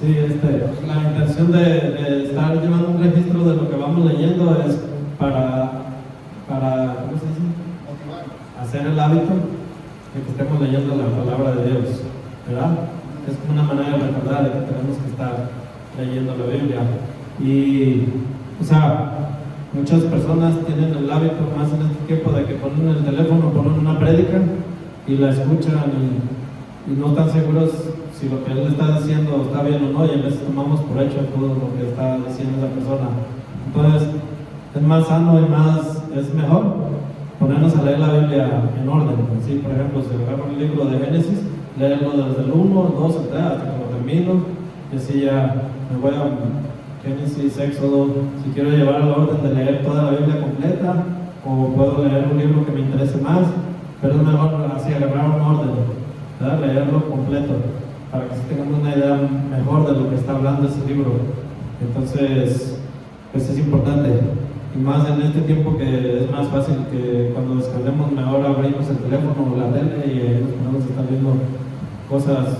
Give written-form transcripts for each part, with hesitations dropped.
Sí, la intención de estar llevando un registro de lo que vamos leyendo es para ¿cómo se dice? Hacer el hábito de que estemos leyendo la palabra de Dios, ¿verdad? Es como una manera de recordar de que tenemos que estar leyendo la Biblia. Y, o sea, muchas personas tienen el hábito más en este tiempo de que ponen el teléfono, ponen una prédica y la escuchan y no están seguros si lo que él está diciendo está bien o no, y a veces tomamos por hecho todo lo que está diciendo esa persona. Entonces, es más sano y es mejor ponernos a leer la Biblia en orden. ¿Sí? Por ejemplo, si agarro el libro de Génesis, leerlo desde el 1, 2, 3 hasta que lo termino, y así ya me voy a Génesis, Éxodo. Si quiero llevar el orden de leer toda la Biblia completa, o puedo leer un libro que me interese más, pero es mejor así agarrar un orden, ¿verdad? Leerlo completo, para que tengamos una idea mejor de lo que está hablando ese libro. Entonces, pues es importante. Y más en este tiempo que es más fácil que cuando descarguemos, mejor abrimos el teléfono o la tele y nos ponemos a estar viendo cosas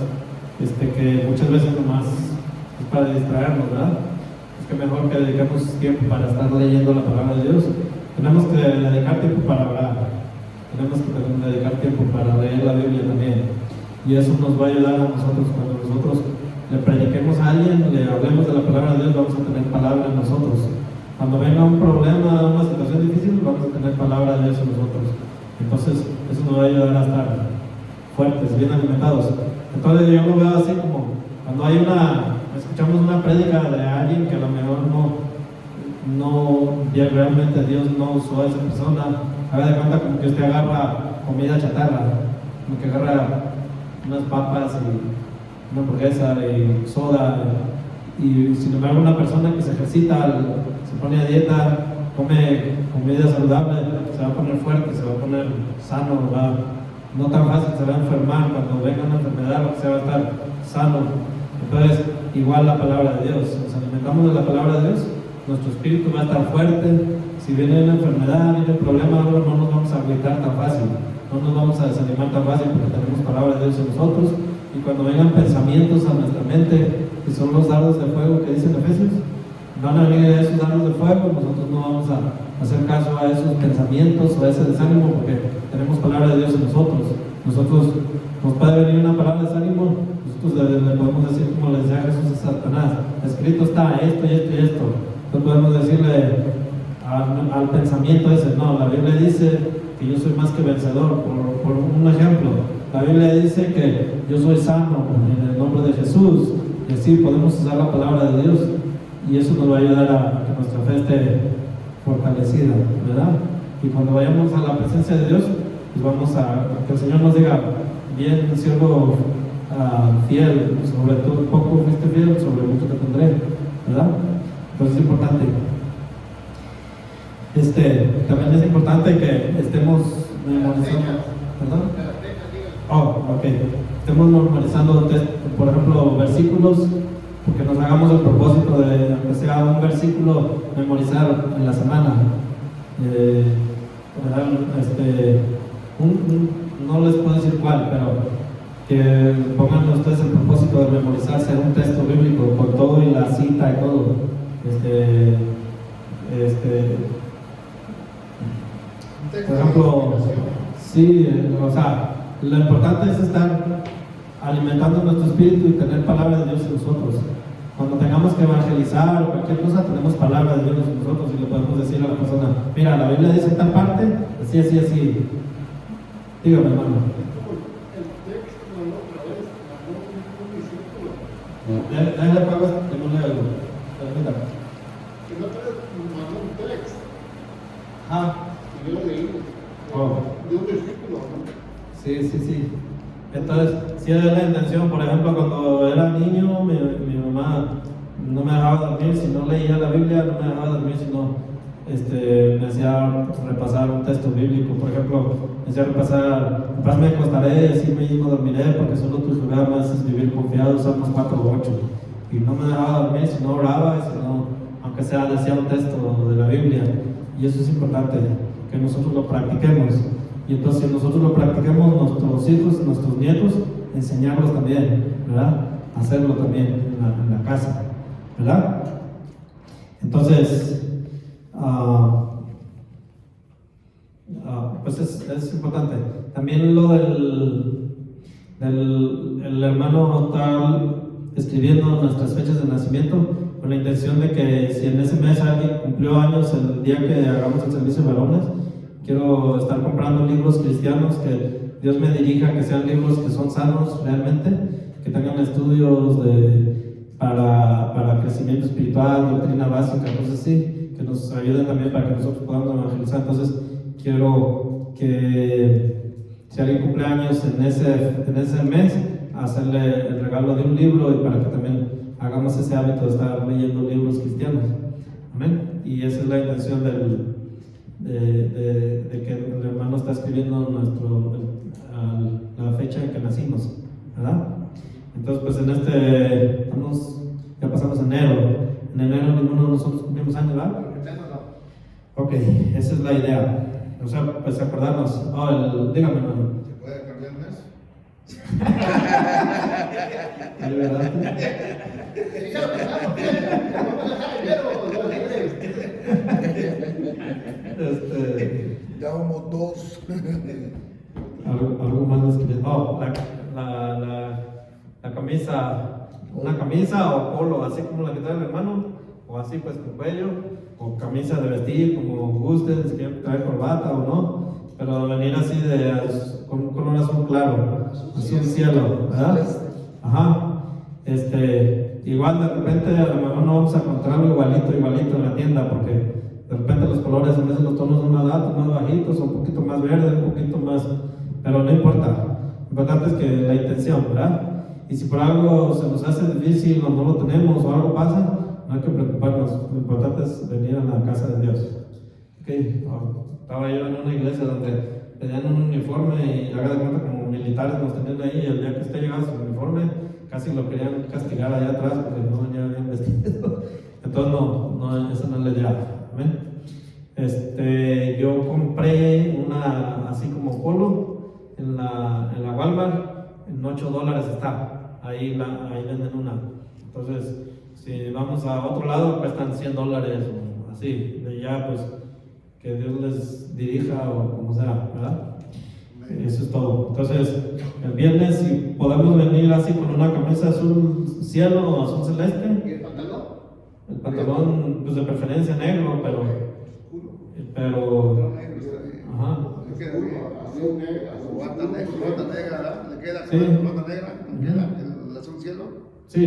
que muchas veces nomás es para distraernos, ¿verdad? Es que mejor que dediquemos tiempo para estar leyendo la palabra de Dios. Tenemos que dedicar tiempo para orar, tenemos que dedicar tiempo para leer la Biblia también, y eso nos va a ayudar a nosotros. Cuando nosotros le prediquemos a alguien, le hablemos de la palabra de Dios, vamos a tener palabra en nosotros. Cuando venga un problema, una situación difícil, vamos a tener palabra de Dios en nosotros. Entonces, eso nos va a ayudar a estar fuertes, bien alimentados. Entonces, yo lo veo así como cuando escuchamos una prédica de alguien que a lo mejor realmente Dios no usó a esa persona. Haga de cuenta como que usted agarra comida chatarra, como que agarra unas papas y una hamburguesa y soda, y sin embargo una persona que se ejercita, se pone a dieta, come comida saludable, se va a poner fuerte, se va a poner sano, no tan fácil se va a enfermar. Cuando venga una enfermedad, lo que se va a estar sano. Entonces, igual la palabra de Dios, nos alimentamos de la palabra de Dios, nuestro espíritu va a estar fuerte. Si viene una enfermedad, viene un problema, no nos vamos a agüitar tan fácil, no nos vamos a desanimar tan fácil, porque tenemos palabra de Dios en nosotros. Y cuando vengan pensamientos a nuestra mente, que son los dardos de fuego que dicen Efesios, van a venir esos dardos de fuego, nosotros no vamos a hacer caso a esos pensamientos o a ese desánimo, porque tenemos palabra de Dios en nosotros. Nos puede venir una palabra de desánimo, nosotros le podemos decir, como le decía Jesús a Satanás, escrito está esto y esto y esto. Entonces podemos decirle al pensamiento ese, no, la Biblia dice que yo soy más que vencedor. Por un ejemplo, la Biblia dice que yo soy sano en el nombre de Jesús, y así podemos usar la palabra de Dios, y eso nos va a ayudar a que nuestra fe esté fortalecida, ¿verdad? Y cuando vayamos a la presencia de Dios, pues vamos a que el Señor nos diga, bien, siervo fiel, sobre todo poco fuiste fiel, sobre mucho te tendré, ¿verdad? Entonces es importante. También es importante que estemos memorizando. ¿Perdón? Estemos memorizando, por ejemplo, versículos, porque nos hagamos el propósito de que sea un versículo memorizar en la semana. No les puedo decir cuál, pero que pongan ustedes el propósito de memorizarse un texto bíblico con todo y la cita y todo. Por ejemplo, sí, o sea, lo importante es estar alimentando nuestro espíritu y tener palabra de Dios en nosotros. Cuando tengamos que evangelizar o cualquier cosa, tenemos palabra de Dios en nosotros y le podemos decir a la persona, mira, la Biblia dice esta parte, así, así, así. Dígame, hermano. Déjale pago que no lea algo. Permítame. Que no te mandó un texto. Y yo lo leí. De un versículo, ¿no? Sí. Entonces, si era la intención, por ejemplo, cuando era niño, mi mamá no me dejaba dormir si no leía la Biblia, no me dejaba dormir si no me hacía repasar un texto bíblico. Por ejemplo, me hacía repasar, en paz me acostaré y así mismo dormiré, porque solo tus lugar me haces vivir confiado, Salmos 4:8. Y no me dejaba dormir si no oraba, aunque sea decía un texto de la Biblia. Y eso es importante, que nosotros lo practiquemos. Y entonces, si nosotros lo practiquemos, nuestros hijos, nuestros nietos, enseñarlos también, ¿verdad? hacerlo también en la casa, ¿verdad? Entonces, pues es importante. También lo el hermano está escribiendo nuestras fechas de nacimiento con la intención de que si en ese mes alguien cumplió años el día que hagamos el servicio de varones, quiero estar comprando libros cristianos que Dios me dirija, que sean libros que son sanos realmente, que tengan estudios para crecimiento espiritual, doctrina básica, cosas así, que nos ayuden también para que nosotros podamos evangelizar. Entonces, quiero que si alguien cumple años en ese mes, hacerle el regalo de un libro y para que también hagamos ese hábito de estar leyendo libros cristianos. Amén. Y esa es la intención de que el hermano está escribiendo la fecha en que nacimos, ¿verdad? Entonces, pues ya pasamos enero. En enero ninguno de nosotros cumplimos años, ¿verdad? Ok, esa es la idea. O sea, pues acordarnos. Dígame, hermano. ¿Se puede cambiar el mes? ¿Es verdad? Ya vamos 2. Algo más les quería. La camisa, una camisa o polo, así como la que trae el hermano, o así pues con cuello, o camisa de vestir, como gusten, si quieren traer corbata o no, pero venir así con un color azul claro, azul cielo, ¿verdad? Ajá. Igual de repente a lo mejor no vamos a encontrarlo igualito en la tienda, porque de repente los colores, a veces los tonos son más altos, más bajitos, un poquito más verde, un poquito más, pero no importa. Lo importante es que la intención, ¿verdad? Y si por algo se nos hace difícil o no lo tenemos o algo pasa, no hay que preocuparnos. Lo importante es venir a la casa de Dios. Okay. Estaba yo en una iglesia donde tenían un uniforme y haga de cuenta como militares nos tenían ahí, y el día que usted llegaba a su uniforme casi lo querían castigar allá atrás porque no venía bien vestido. Entonces no, eso no es la idea. ¿Amén? Yo compré una así como polo en la Walmart, en $8 está. Ahí venden una. Entonces, si vamos a otro lado, cuestan $100 o así. De ya, pues, que Dios les dirija o como sea, ¿verdad? Eso es todo. Entonces, el viernes, si podemos venir así con una camisa azul cielo o azul celeste. ¿Y el pantalón? El pantalón, pues de preferencia negro, pero. Ajá. Azul negra, bata negra, ¿verdad? ¿Le queda Sí. bata negra? ¿Le queda el azul cielo? Sí.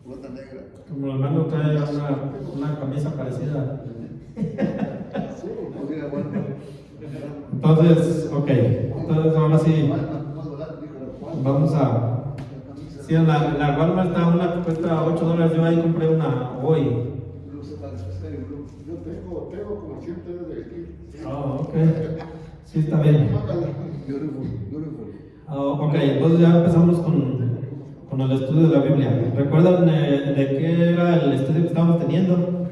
Bata negra. Como el hermano trae una camisa parecida. Entonces, ok. Entonces, ahora sí. Vamos a. Sí, en la Walmart está una que cuesta $8. Yo ahí compré una hoy. Yo tengo como 100 de vestir. Ok. Sí, está bien. Beautiful. Ok, entonces ya empezamos con el estudio de la Biblia. ¿Recuerdan de qué era el estudio que estábamos teniendo?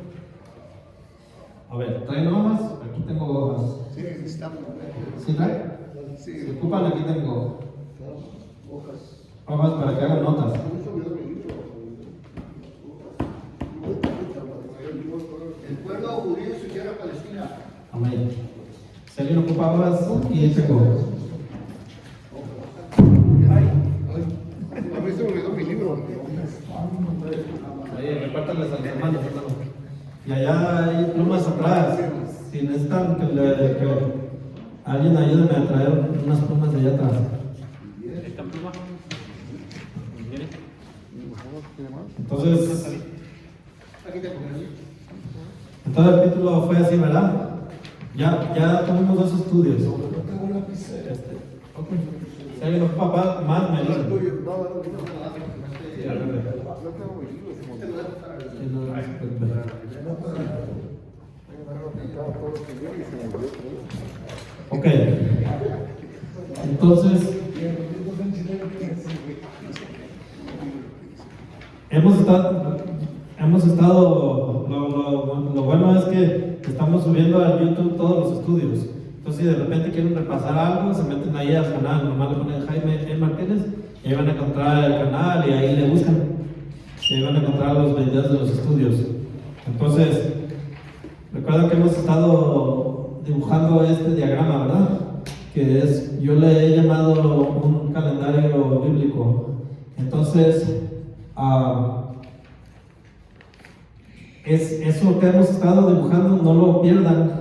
A ver, ¿traen hojas? Aquí tengo hojas. Sí, necesitamos. ¿Sí traen? Sí. Si ocupan, aquí tengo Hojas. para que hagan notas. El pueblo judío y su tierra palestina. Amén. Si alguien ocupa hojas, aquí tengo. A mí se me olvidó mi libro. Ahí, repártanles a los hermanos, hermano. Y allá hay plumas atrás. Si necesitan que alguien ayúdeme a traer unas plumas de allá atrás. ¿Esta pluma? Entonces, Aquí tengo. el título fue así, ¿verdad? Ya tuvimos 2 estudios. Ok. Si alguien ocupa más, me dice. Sí, al revés. Ok. Entonces, hemos estado, lo bueno es que estamos subiendo a YouTube todos los estudios. Entonces, si de repente quieren repasar algo, se meten ahí al canal, nomás le ponen Jaime E. Martínez Y ahí van a encontrar el canal y ahí le buscan. Y ahí van a encontrar los videos de los estudios. Entonces, recuerden que hemos estado dibujando este diagrama, ¿verdad? Que es, yo le he llamado un calendario bíblico. Entonces, es eso que hemos estado dibujando, no lo pierdan,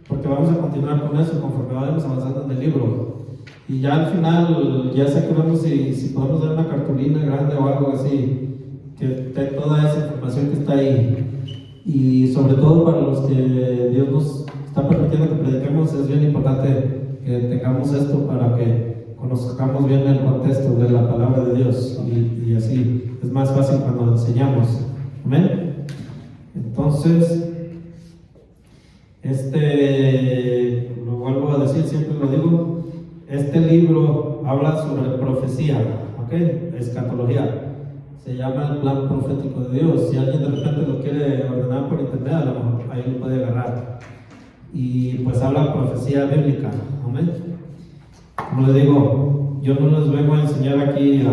porque vamos a continuar con eso conforme vayamos avanzando en el libro. Y ya al final, ya sé que vemos si podemos dar una cartulina grande o algo así, que esté toda esa información que está ahí. Y sobre todo para los que Dios nos está permitiendo que prediquemos, es bien importante que tengamos esto para que conozcamos bien el contexto de la palabra de Dios y así es más fácil cuando enseñamos. Amén. Entonces, lo vuelvo a decir, siempre lo digo, este libro habla sobre profecía, ¿ok? Escatología. Se llama el plan profético de Dios. Si alguien de repente lo quiere ordenar por internet, a lo mejor ahí lo puede agarrar. Y pues habla profecía bíblica. Amén. Como les digo, yo no les vengo a enseñar aquí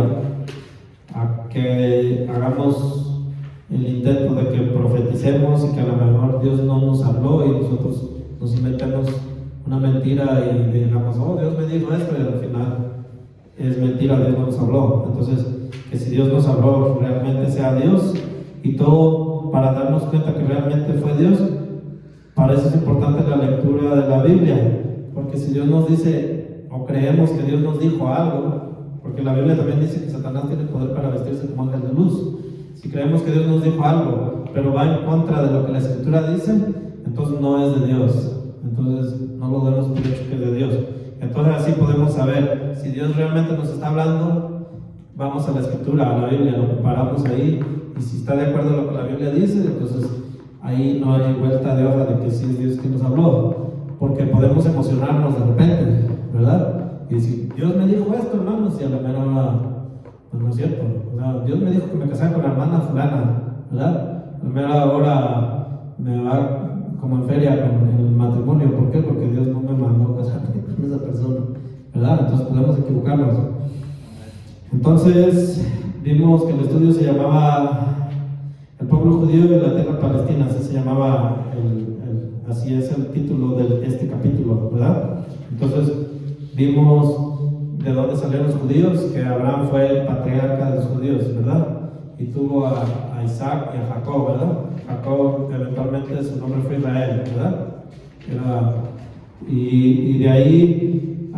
a que hagamos el intento de que profeticemos y que a lo mejor Dios no nos habló y nosotros nos inventemos una mentira y digamos, oh, Dios me dijo esto, y al final es mentira, Dios no nos habló. Entonces, que si Dios nos habló, realmente sea Dios, y todo para darnos cuenta que realmente fue Dios. Para eso es importante la lectura de la Biblia, porque si Dios nos dice, o creemos que Dios nos dijo algo, porque la Biblia también dice que Satanás tiene poder para vestirse como ángel de luz. Si creemos que Dios nos dijo algo, pero va en contra de lo que la Escritura dice, entonces no es de Dios. Entonces no lo demos por hecho que es de Dios. Entonces así podemos saber si Dios realmente nos está hablando. Vamos a la Escritura, a la Biblia, lo comparamos ahí, y si está de acuerdo a lo que la Biblia dice, entonces ahí no hay vuelta de hoja de que sí es Dios quien nos habló, porque podemos emocionarnos de repente, ¿verdad? Y decir, Dios me dijo esto, hermanos, y a la mera hora, pues no es cierto. O sea, Dios me dijo que me casara con la hermana fulana, ¿verdad? A la mera hora me va como en feria con el matrimonio. ¿Por qué? Porque Dios no me mandó a casarme con esa persona, ¿verdad? Entonces podemos equivocarnos. Entonces, vimos que el estudio se llamaba El pueblo judío y la tierra palestina, así se llamaba, así es el título de este capítulo, ¿verdad? Entonces, vimos de dónde salieron los judíos, que Abraham fue el patriarca de los judíos, ¿verdad? Y tuvo a Isaac y a Jacob, ¿verdad? Jacob, eventualmente su nombre fue Israel, ¿verdad? Y de ahí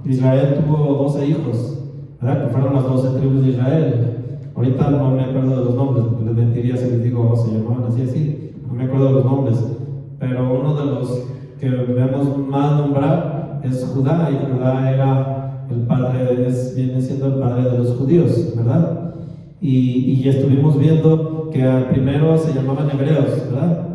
Israel tuvo 12 hijos, ¿verdad? Que fueron las 12 tribus de Israel. Ahorita no me acuerdo de los nombres, porque les mentiría si les digo, se llamaban así. No me acuerdo de los nombres. Pero uno de los que vemos más nombrar es Judá, y Judá era el padre, viene siendo el padre de los judíos, ¿verdad? Y estuvimos viendo que al primero se llamaban hebreos, ¿verdad?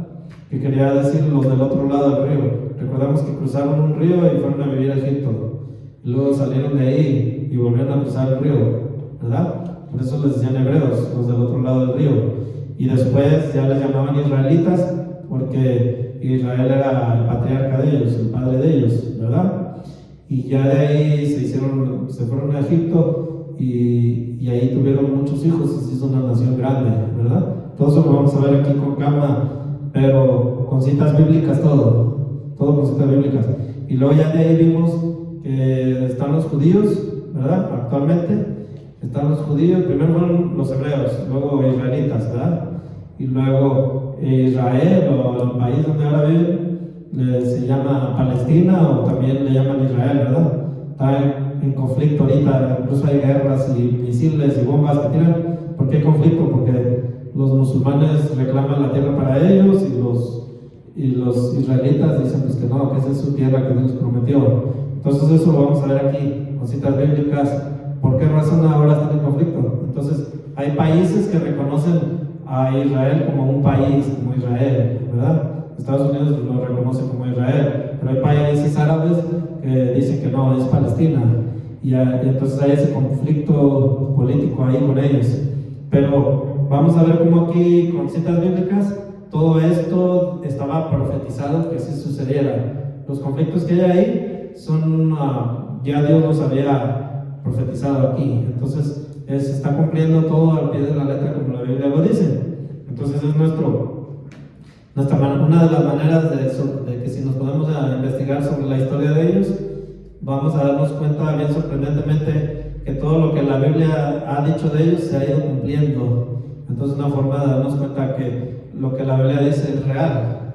Que quería decir los del otro lado del río. Recordamos que cruzaron un río y fueron a vivir a Egipto. Y luego salieron de ahí y volvieron a cruzar el río, ¿verdad? Por eso les decían hebreos, los del otro lado del río. Y después ya les llamaban israelitas, porque Israel era el patriarca de ellos, el padre de ellos, ¿verdad? Y ya de ahí se fueron a Egipto y ahí tuvieron muchos hijos, y se hizo una nación grande, ¿verdad? Todo eso lo vamos a ver aquí con calma, pero con citas bíblicas, todo con citas bíblicas. Y luego ya de ahí vimos que están los judíos, ¿verdad? Actualmente están los judíos, primero fueron los hebreos, luego israelitas, ¿verdad? Y luego Israel, o el país donde ahora viven, se llama Palestina, o también le llaman Israel, ¿verdad? Está en conflicto ahorita, incluso hay guerras y misiles y bombas que tiran. ¿Por qué conflicto? Porque los musulmanes reclaman la tierra para ellos, y los israelitas dicen pues que no, que esa es su tierra que Dios prometió. Entonces eso lo vamos a ver aquí, con citas bíblicas. ¿Por qué razón ahora están en conflicto? Entonces, hay países que reconocen a Israel como un país, como Israel, ¿verdad? Estados Unidos lo reconoce como Israel, pero hay países árabes que dicen que no, es Palestina, y entonces hay ese conflicto político ahí con ellos. Pero vamos a ver cómo aquí, con citas bíblicas, todo esto estaba profetizado que así sucediera. Los conflictos que hay ahí son, ya Dios los había profetizado aquí. Entonces, se está cumpliendo todo al pie de la letra como la Biblia lo dice. Entonces, es una de las maneras de que si nos podemos investigar sobre la historia de ellos, vamos a darnos cuenta bien sorprendentemente que todo lo que la Biblia ha dicho de ellos se ha ido cumpliendo. Entonces, una forma de darnos cuenta que lo que la Biblia dice es real,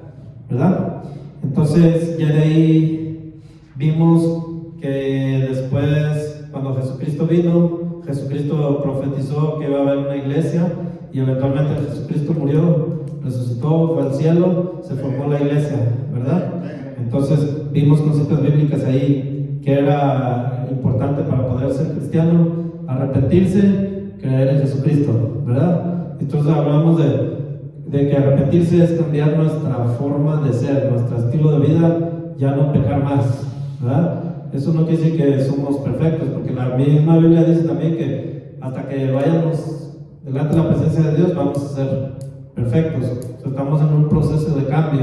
¿verdad? Entonces, ya de ahí vimos que después, cuando Jesucristo vino, Jesucristo profetizó que iba a haber una iglesia y eventualmente Jesucristo murió, resucitó, fue al cielo, se formó la iglesia, ¿verdad? Entonces, vimos cositas bíblicas ahí que era importante para poder ser cristiano: arrepentirse, creer en Jesucristo, ¿verdad? Entonces hablamos de que arrepentirse es cambiar nuestra forma de ser, nuestro estilo de vida, ya no pecar más, ¿verdad? Eso no quiere decir que somos perfectos, porque la misma Biblia dice también que hasta que vayamos delante de la presencia de Dios vamos a ser perfectos. O sea, estamos en un proceso de cambio,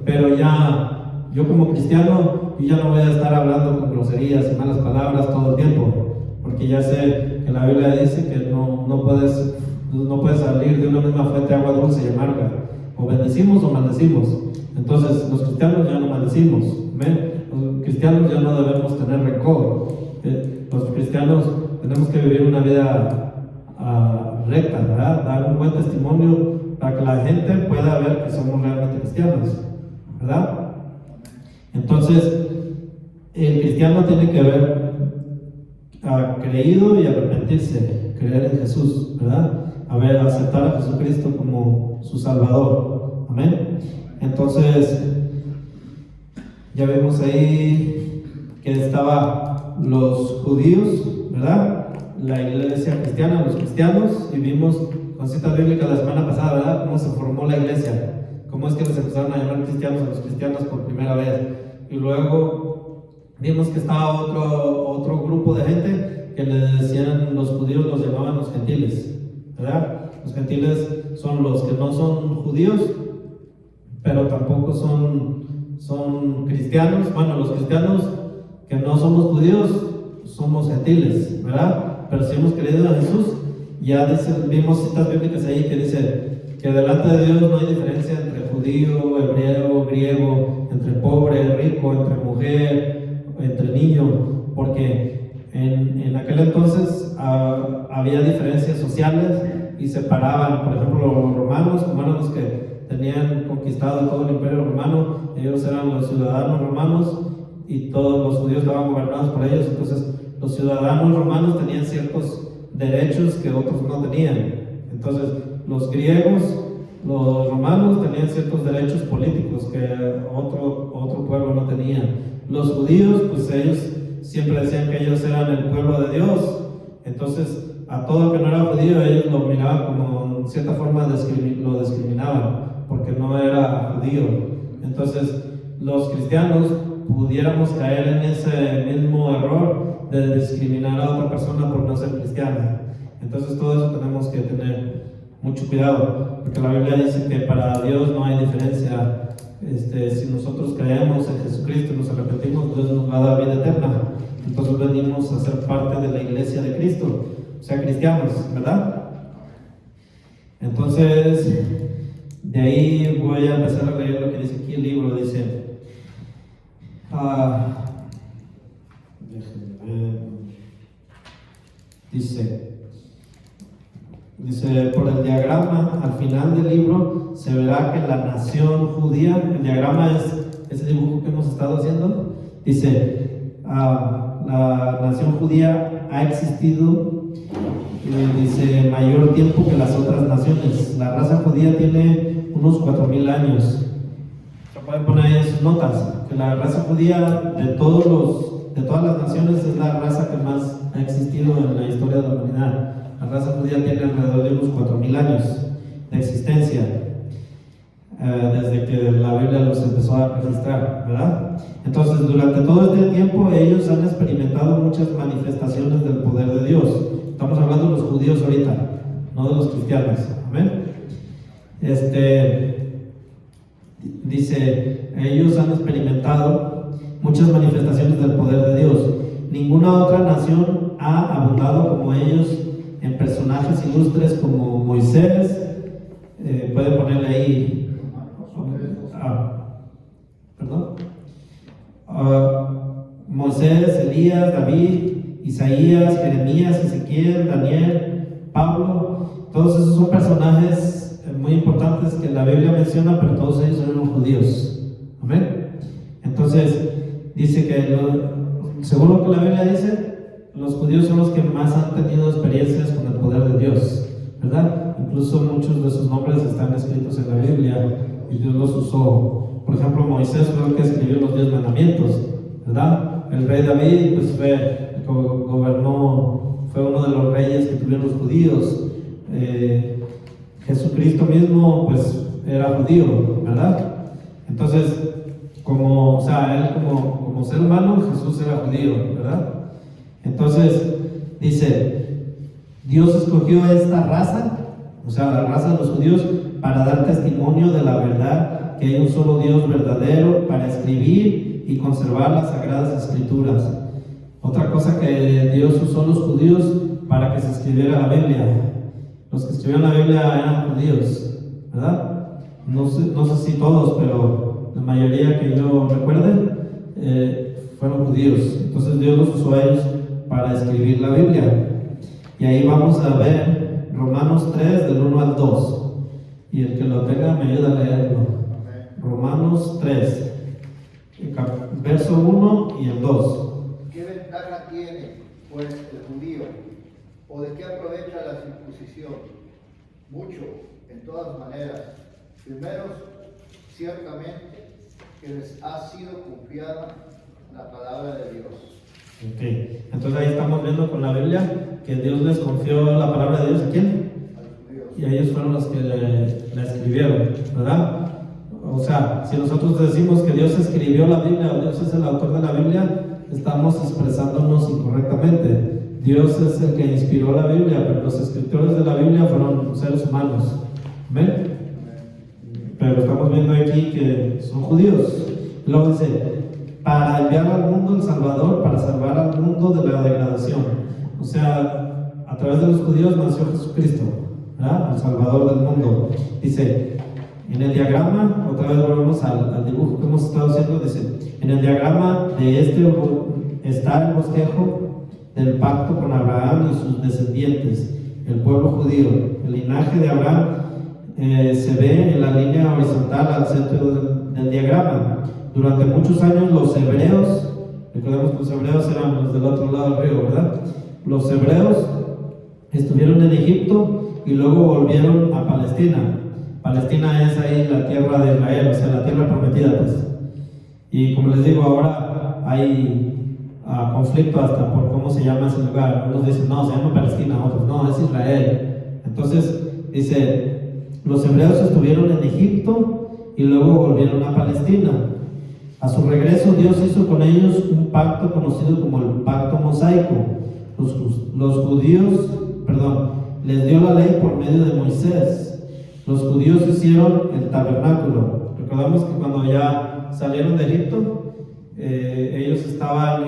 pero ya yo como cristiano, yo ya no voy a estar hablando con groserías y malas palabras todo el tiempo, porque ya sé que la Biblia dice que no puedes salir de una misma fuente de agua dulce y amarga. O bendecimos o maldecimos. Entonces, los cristianos ya no maldecimos. ¿Ven? Los cristianos ya no debemos tener rencor. Los cristianos tenemos que vivir una vida recta, ¿verdad? Dar un buen testimonio para que la gente pueda ver que somos realmente cristianos, ¿verdad? Entonces, el cristiano tiene que haber creído y arrepentirse, creer en Jesús, ¿verdad? Aceptar a Jesucristo como su Salvador. Amén. Entonces, ya vemos ahí que estaban los judíos, ¿verdad? La iglesia cristiana, los cristianos, y vimos con citas bíblicas la semana pasada, ¿verdad? Cómo se formó la iglesia, cómo es que les empezaron a llamar cristianos a los cristianos por primera vez. Y luego vimos que estaba otro grupo de gente que le decían, los judíos los llamaban los gentiles, ¿verdad? Los gentiles son los que no son judíos, pero tampoco son cristianos. Bueno, los cristianos que no somos judíos somos gentiles, ¿verdad? Pero si hemos creído en Jesús, ya vimos citas bíblicas ahí que dice que delante de Dios no hay diferencia entre judío, hebreo, griego, entre pobre, rico, entre mujer, entre niño, porque en aquel entonces había diferencias sociales y separaban. Por ejemplo, los romanos, como eran los que tenían conquistado todo el imperio romano, ellos eran los ciudadanos romanos y todos los judíos estaban gobernados por ellos. Entonces, los ciudadanos romanos tenían ciertos derechos que otros no tenían. Entonces, los griegos, los romanos tenían ciertos derechos políticos que otro pueblo no tenía. Los judíos, pues ellos siempre decían que ellos eran el pueblo de Dios. Entonces, a todo el que no era judío, ellos lo miraban como, en cierta forma, lo discriminaban, porque no era judío. Entonces, los cristianos pudiéramos caer en ese mismo error de discriminar a otra persona por no ser cristiana. Entonces, todo eso tenemos que tener mucho cuidado, porque la Biblia dice que para Dios no hay diferencia. Si nosotros creemos en Jesucristo y nos arrepentimos, Dios nos va a dar vida eterna. Entonces venimos a ser parte de la iglesia de Cristo, o sea, cristianos, ¿verdad? Entonces, de ahí voy a empezar a leer lo que dice aquí el libro. Dice, por el diagrama, al final del libro, se verá que la nación judía, el diagrama es ese dibujo que hemos estado haciendo, dice, la nación judía ha existido, dice, mayor tiempo que las otras naciones. La raza judía tiene unos 4,000 años. Se pueden poner ahí en sus notas, que la raza judía de todas las naciones es la raza que más ha existido en la historia de la humanidad. La raza judía tiene alrededor de unos 4,000 años de existencia, desde que la Biblia los empezó a registrar, ¿verdad? Entonces, durante todo este tiempo, ellos han experimentado muchas manifestaciones del poder de Dios. Estamos hablando de los judíos ahorita, no de los cristianos. ¿Amén? Dice, ellos han experimentado muchas manifestaciones del poder de Dios. Ninguna otra nación ha abundado como ellos en personajes ilustres como Moisés, pueden ponerle ahí, Moisés, Elías, David, Isaías, Jeremías, Ezequiel, Daniel, Pablo. Todos esos son personajes muy importantes que la Biblia menciona, pero todos ellos eran judíos. Amén. Entonces dice que según lo que la Biblia dice, los judíos son los que más han tenido experiencias con el poder de Dios, ¿verdad? Incluso muchos de sus nombres están escritos en la Biblia y Dios los usó. Por ejemplo, Moisés fue el que escribió los 10 mandamientos, ¿verdad? El rey David pues gobernó, fue uno de los reyes que tuvieron los judíos. Jesucristo mismo pues era judío, ¿verdad? Entonces, él como ser humano, Jesús era judío, ¿verdad? Entonces, dice, Dios escogió esta raza, o sea, la raza de los judíos, para dar testimonio de la verdad, que hay un solo Dios verdadero, para escribir y conservar las sagradas escrituras. Otra cosa que Dios usó los judíos para que se escribiera la Biblia. Los que escribieron la Biblia eran judíos, ¿verdad? No sé si todos, pero la mayoría que yo recuerde fueron judíos. Entonces Dios los usó a ellos para escribir la Biblia. Y ahí vamos a ver Romanos 3 del 1 al 2. Y el que lo tenga me ayuda a leerlo. Romanos 3, verso 1 y el 2. ¿Qué ventaja tiene, pues, el judío? ¿O de qué aprovecha la circuncisión? Mucho, en todas maneras. Primero, ciertamente, que les ha sido confiada la palabra de Dios. Ok, entonces ahí estamos viendo con la Biblia que Dios les confió la palabra de Dios a quién? A los judíos. Y ellos fueron los que la escribieron, ¿verdad? O sea, si nosotros decimos que Dios escribió la Biblia o Dios es el autor de la Biblia, estamos expresándonos incorrectamente. Dios es el que inspiró la Biblia, pero los escritores de la Biblia fueron seres humanos. ¿Ven? Pero estamos viendo aquí que son judíos. Luego dice, para enviar al mundo el Salvador, para salvar al mundo de la degradación. O sea, a través de los judíos nació Jesucristo, ¿verdad? El Salvador del mundo. Dice, en el diagrama, otra vez volvemos al dibujo que hemos estado haciendo, dice, en el diagrama de este está el bosquejo del pacto con Abraham y sus descendientes, el pueblo judío. El linaje de Abraham se ve en la línea horizontal al centro del diagrama. Durante muchos años los hebreos, recordemos que los hebreos eran los del otro lado del río, ¿verdad? Los hebreos estuvieron en Egipto y luego volvieron a Palestina. Palestina es ahí la tierra de Israel, o sea, la tierra prometida, pues. Y como les digo, ahora hay conflicto hasta por cómo se llama ese lugar. Unos dicen, no, se llama Palestina, otros, no, es Israel. Entonces, dice, los hebreos estuvieron en Egipto y luego volvieron a Palestina. A su regreso, Dios hizo con ellos un pacto conocido como el pacto mosaico. Los judíos, les dio la ley por medio de Moisés. Los judíos hicieron el tabernáculo. Recordamos que cuando ya salieron de Egipto, ellos estaban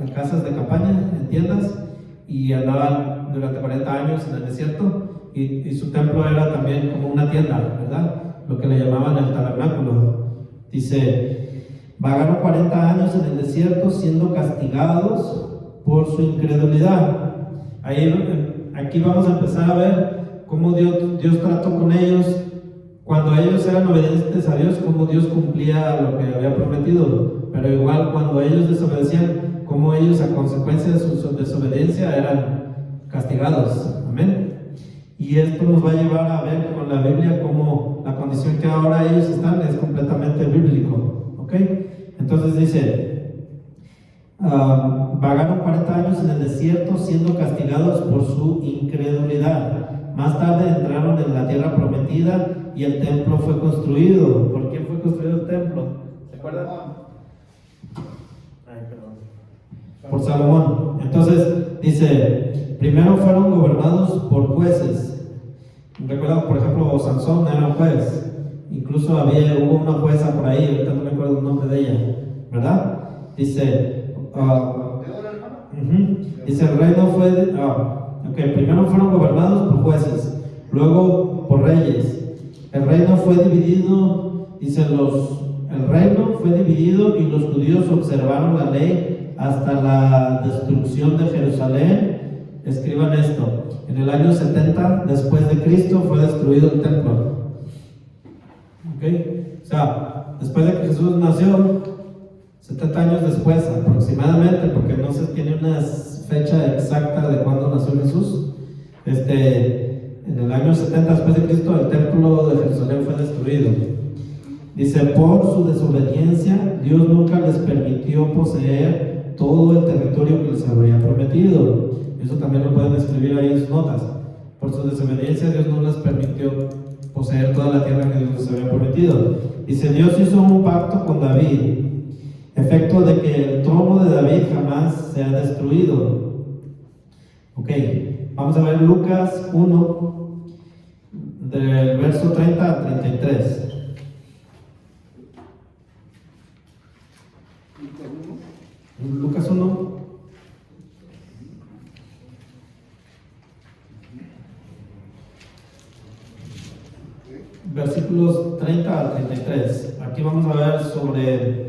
en casas de campaña, en tiendas, y andaban durante 40 años en el desierto, y su templo era también como una tienda, ¿verdad? Lo que le llamaban el tabernáculo. Dice, vagaron 40 años en el desierto siendo castigados por su incredulidad. Aquí vamos a empezar a ver cómo Dios trató con ellos cuando ellos eran obedientes a Dios, cómo Dios cumplía lo que había prometido, pero igual cuando ellos desobedecían, cómo ellos a consecuencia de su desobediencia eran castigados. Amén. Y esto nos va a llevar a ver con la Biblia cómo la condición que ahora ellos están es completamente bíblico. ¿Ok? Entonces dice, vagaron 40 años en el desierto siendo castigados por su incredulidad. Más tarde entraron en la tierra prometida y el templo fue construido. ¿Por quién fue construido el templo? ¿Se acuerdan? Por Salomón. Entonces dice, primero fueron gobernados por jueces. Recuerdan, por ejemplo, Sansón era un juez. Incluso hubo una jueza por ahí, ahorita no me acuerdo el nombre de ella, ¿verdad? Dice, Dice, el reino fue, primero fueron gobernados por jueces, luego por reyes. El reino fue dividido, dice, el reino fue dividido y los judíos observaron la ley hasta la destrucción de Jerusalén. Escriban esto: en el año 70 después de Cristo fue destruido el templo. O sea, después de que Jesús nació, 70 años después aproximadamente, porque no se tiene una fecha exacta de cuándo nació Jesús, en el año 70 después de Cristo el templo de Jerusalén fue destruido. Dice, por su desobediencia Dios nunca les permitió poseer todo el territorio que les había prometido. Eso también lo pueden escribir ahí en sus notas. Por su desobediencia Dios no les permitió poseer toda la tierra que Dios les había prometido. Dice, Dios hizo un pacto con David, efecto de que el trono de David jamás sea destruido. Ok, vamos a ver Lucas 1, del verso 30 al 33. Lucas 1. Versículos 30 al 33. Aquí vamos a ver sobre...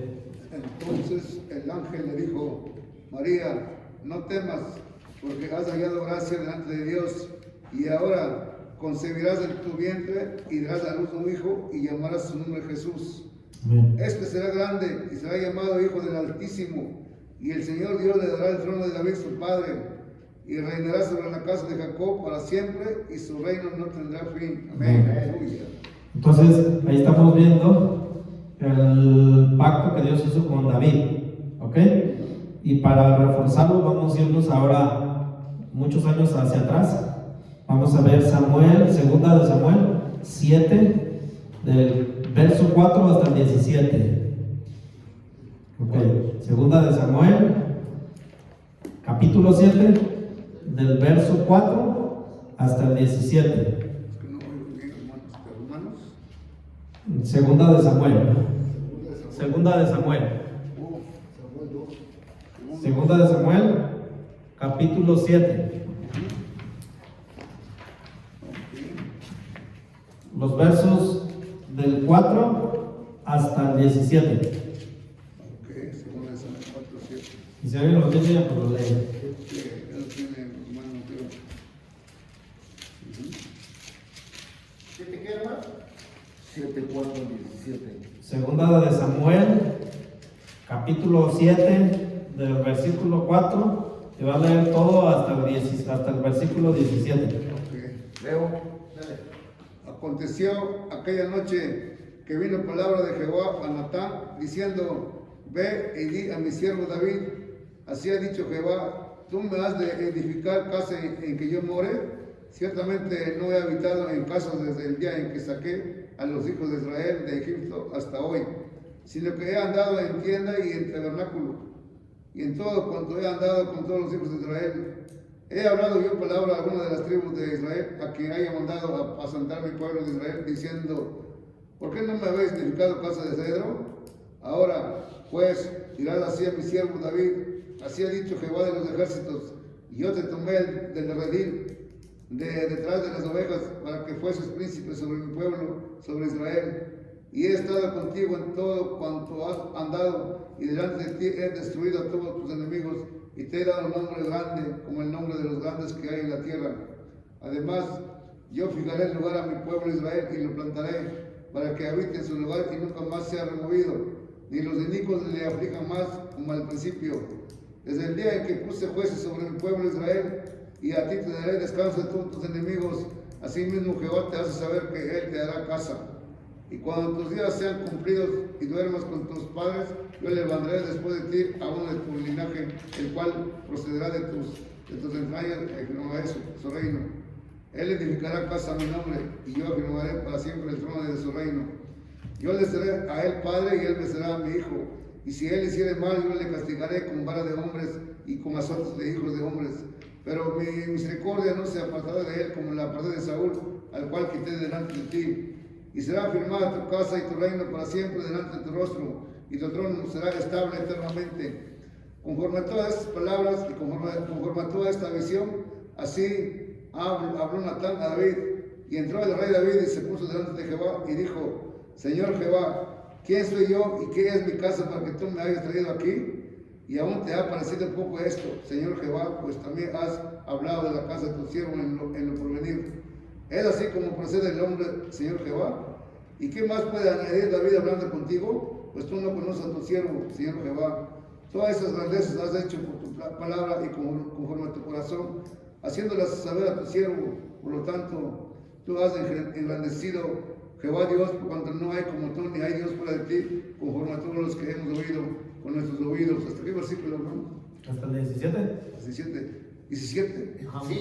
Entonces el ángel le dijo, María, no temas, porque has hallado gracia delante de Dios, y ahora concebirás en tu vientre y darás a luz un hijo y llamarás su nombre Jesús. Amén. Este será grande y será llamado Hijo del Altísimo, y el Señor Dios le dará el trono de David su padre, y reinará sobre la casa de Jacob para siempre, y su reino no tendrá fin. Amén. Aleluya. Entonces, ahí estamos viendo el pacto que Dios hizo con David, ¿ok? Y para reforzarlo vamos a irnos ahora muchos años hacia atrás. Vamos a ver Samuel, segunda de Samuel 7, del verso 4 hasta el 17. Ok, segunda de Samuel, capítulo 7, del verso 4 hasta el 17. Segunda de Samuel. Segunda de Samuel. Segunda de Samuel, capítulo 7. Los versos del 4 hasta el 17. Segunda de Samuel 4, 7. Y si alguien lo tiene, ya pues lo lee. Él tiene hermano, creo. ¿7 qué, hermano? 7, 4, 17. Segunda de Samuel, capítulo 7, del versículo 4. Te va a leer todo hasta el versículo 17. Leo. Dale. Aconteció aquella noche que vino palabra de Jehová a Natán, diciendo, ve y di a mi siervo David, así ha dicho Jehová, tú me has de edificar casa en que yo more. Ciertamente no he habitado en casas desde el día en que saqué a los hijos de Israel de Egipto hasta hoy, sino que he andado en tienda y en tabernáculo, y en todo cuanto he andado con todos los hijos de Israel. He hablado yo palabra a alguna de las tribus de Israel, a quien haya mandado a apacentar mi pueblo de Israel, diciendo, ¿por qué no me habéis edificado casa de cedro? Ahora, pues, dirás así a mi siervo David, así ha dicho Jehová de los ejércitos, y yo te tomé del redil, detrás de las ovejas, para que fueses príncipe sobre mi pueblo, sobre Israel. Y he estado contigo en todo cuanto has andado, y delante de ti he destruido a todos tus enemigos, y te he dado un nombre grande, como el nombre de los grandes que hay en la tierra. Además, yo fijaré el lugar a mi pueblo Israel, y lo plantaré, para que habite en su lugar y nunca más sea removido, ni los inicuos le aflijan más, como al principio. Desde el día en que puse jueces sobre mi pueblo Israel, y a ti te daré descanso de todos tus enemigos. Asimismo Jehová te hace saber que Él te hará casa. Y cuando tus días sean cumplidos y duermas con tus padres, yo levantaré después de ti a uno de tu linaje, el cual procederá de tus entrañas, y afirmaré su reino. Él edificará casa a mi nombre, y yo afirmaré para siempre el trono de su reino. Yo le seré a él padre, y él me será mi hijo. Y si él hiciere mal, yo le castigaré con vara de hombres y con azotes de hijos de hombres. Pero mi misericordia no se apartará de él como la aparté de Saúl, al cual quité delante de ti. Y será afirmada tu casa y tu reino para siempre delante de tu rostro, y tu trono será estable eternamente. Conforme a todas estas palabras y conforme a toda esta visión, así habló Natán a David. Y entró el rey David y se puso delante de Jehová y dijo: Señor Jehová, ¿quién soy yo y qué es mi casa para que tú me hayas traído aquí? Y aún te ha parecido poco esto, Señor Jehová, pues también has hablado de la casa de tu siervo en lo porvenir. ¿Es así como procede el hombre, Señor Jehová? ¿Y qué más puede añadir David hablando contigo? Pues tú no conoces a tu siervo, Señor Jehová. Todas esas grandezas has hecho por tu palabra y conforme a tu corazón, haciéndolas saber a tu siervo. Por lo tanto, tú has engrandecido, Jehová Dios, por cuanto no hay como tú, ni hay Dios fuera de ti, conforme a todos los que hemos oído con nuestros oídos. ¿Hasta qué versículo, hermano? ¿Hasta el 17? 17. Sí,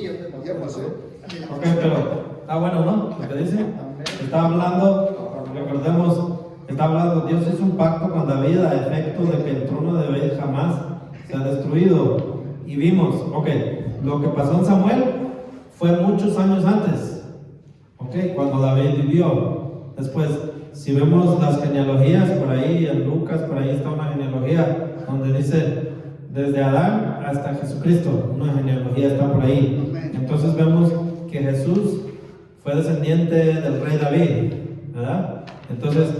yo te Ya pasó. Ok, pero está bueno, ¿no? Lo que dice. Está hablando, recordemos, está hablando, Dios hizo un pacto con David a efecto de que el trono de David jamás se ha destruido. Y vimos, ok, lo que pasó en Samuel fue muchos años antes, ok, cuando David vivió. Después, si vemos las genealogías por ahí, en Lucas, por ahí está una genealogía donde dice desde Adán hasta Jesucristo, una genealogía está por ahí. Entonces vemos que Jesús fue descendiente del rey David, ¿verdad? Entonces,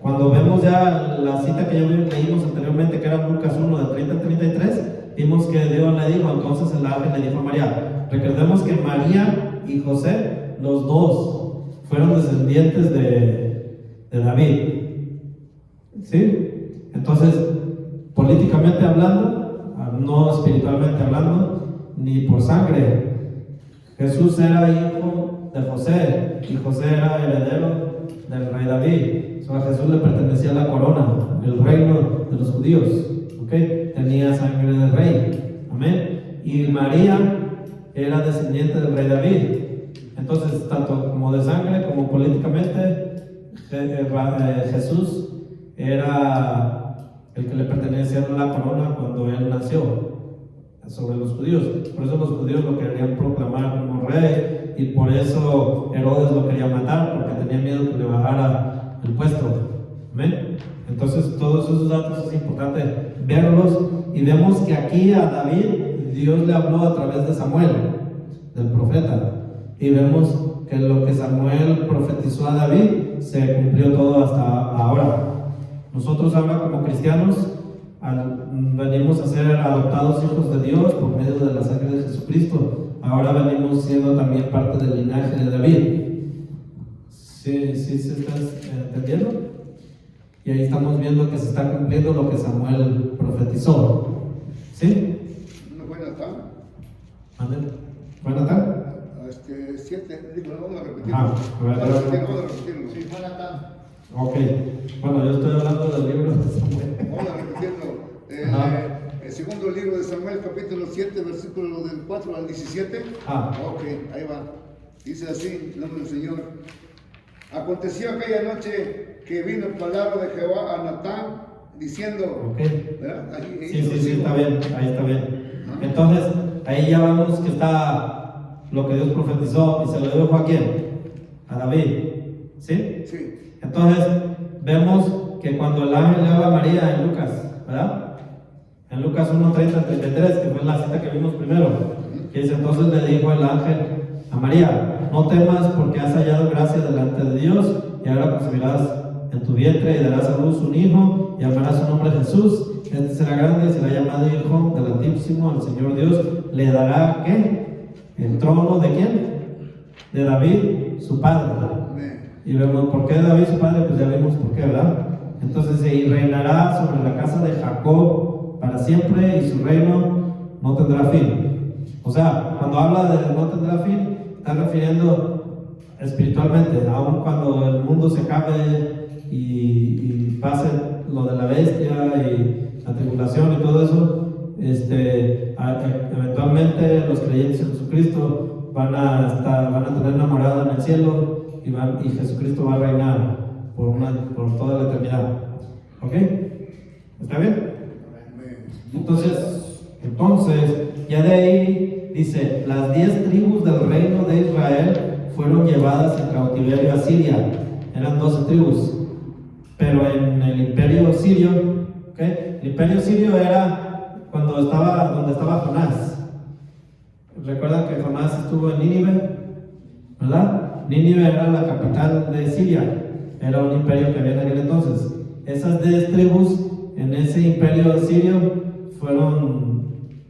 cuando vemos ya la cita que ya leímos anteriormente, que era Lucas 1, de 30 al 33, vimos que Dios le dijo, entonces el ángel le dijo a María. Recordemos que María y José, los dos, fueron descendientes de David, ¿sí? Entonces, políticamente hablando, no espiritualmente hablando, ni por sangre, Jesús era hijo de José, y José era heredero del rey David. A Jesús le pertenecía la corona, el reino de los judíos, ¿okay? Tenía sangre de rey, amén. Y María era descendiente del rey David. Entonces, tanto como de sangre como políticamente, Jesús era el que le pertenecía a la corona cuando él nació sobre los judíos. Por eso los judíos lo querían proclamar como rey, y por eso Herodes lo quería matar, porque tenía miedo que le bajara el puesto. ¿Amén? Entonces, todos esos datos es importante verlos, y vemos que aquí a David Dios le habló a través de Samuel, del profeta, y vemos que lo que Samuel profetizó a David se cumplió todo hasta ahora. Nosotros ahora, como cristianos, venimos a ser adoptados hijos de Dios por medio de la sangre de Jesucristo. Ahora venimos siendo también parte del linaje de David. ¿Sí se estás entendiendo? Y ahí estamos viendo que se está cumpliendo lo que Samuel profetizó. ¿Sí? ¿No fue Natán? ¿Amén? ¿Fue Natán? 7, digo, vamos a repetirlo. Vamos a repetirlo. Sí, fue Natán. Ok. Bueno, yo estoy hablando del libro de Samuel. Vamos a repetirlo. El segundo libro de Samuel, capítulo 7, versículo del 4 al 17. Ok, ahí va. Dice así, en nombre del Señor. Aconteció aquella noche que vino palabra de Jehová a Natán, diciendo, ¿verdad? Sí, está bien, ahí está bien. Entonces, ahí ya vemos que está lo que Dios profetizó, y se lo dijo a quién, a David, ¿sí? Sí. Entonces, vemos que cuando el ángel le habla a María en Lucas, ¿verdad? En Lucas 1, 30 al 33, que fue la cita que vimos primero, que dice, entonces le dijo el ángel a María, no temas porque has hallado gracia delante de Dios, y ahora concebirás en tu vientre y darás a luz un hijo, y llamarás su nombre Jesús. Este será grande y será llamado Hijo del Altísimo. El Señor Dios le dará, ¿qué? El trono de quién? De David, su padre. Y vemos por qué David, su padre, pues ya vimos por qué, ¿verdad? Entonces, y reinará sobre la casa de Jacob para siempre, y su reino no tendrá fin. O sea, cuando habla de no tendrá fin, está refiriendo espiritualmente, aun cuando el mundo se acabe y pase lo de la bestia y la tribulación y todo eso, eventualmente los creyentes en Jesucristo van a tener una morada en el cielo, y Jesucristo va a reinar por toda la eternidad. ¿Ok? ¿Está bien? Entonces, ya de ahí dice, las 10 tribus del reino de Israel fueron llevadas en cautiverio a Siria. Eran 12 tribus. Pero en el imperio sirio, ¿okay? El imperio sirio era donde estaba Jonás. Recuerdan que Jonás estuvo en Nínive, ¿verdad? Nínive era la capital de Siria, era un imperio que había en aquel entonces. Esas 10 tribus en ese imperio sirio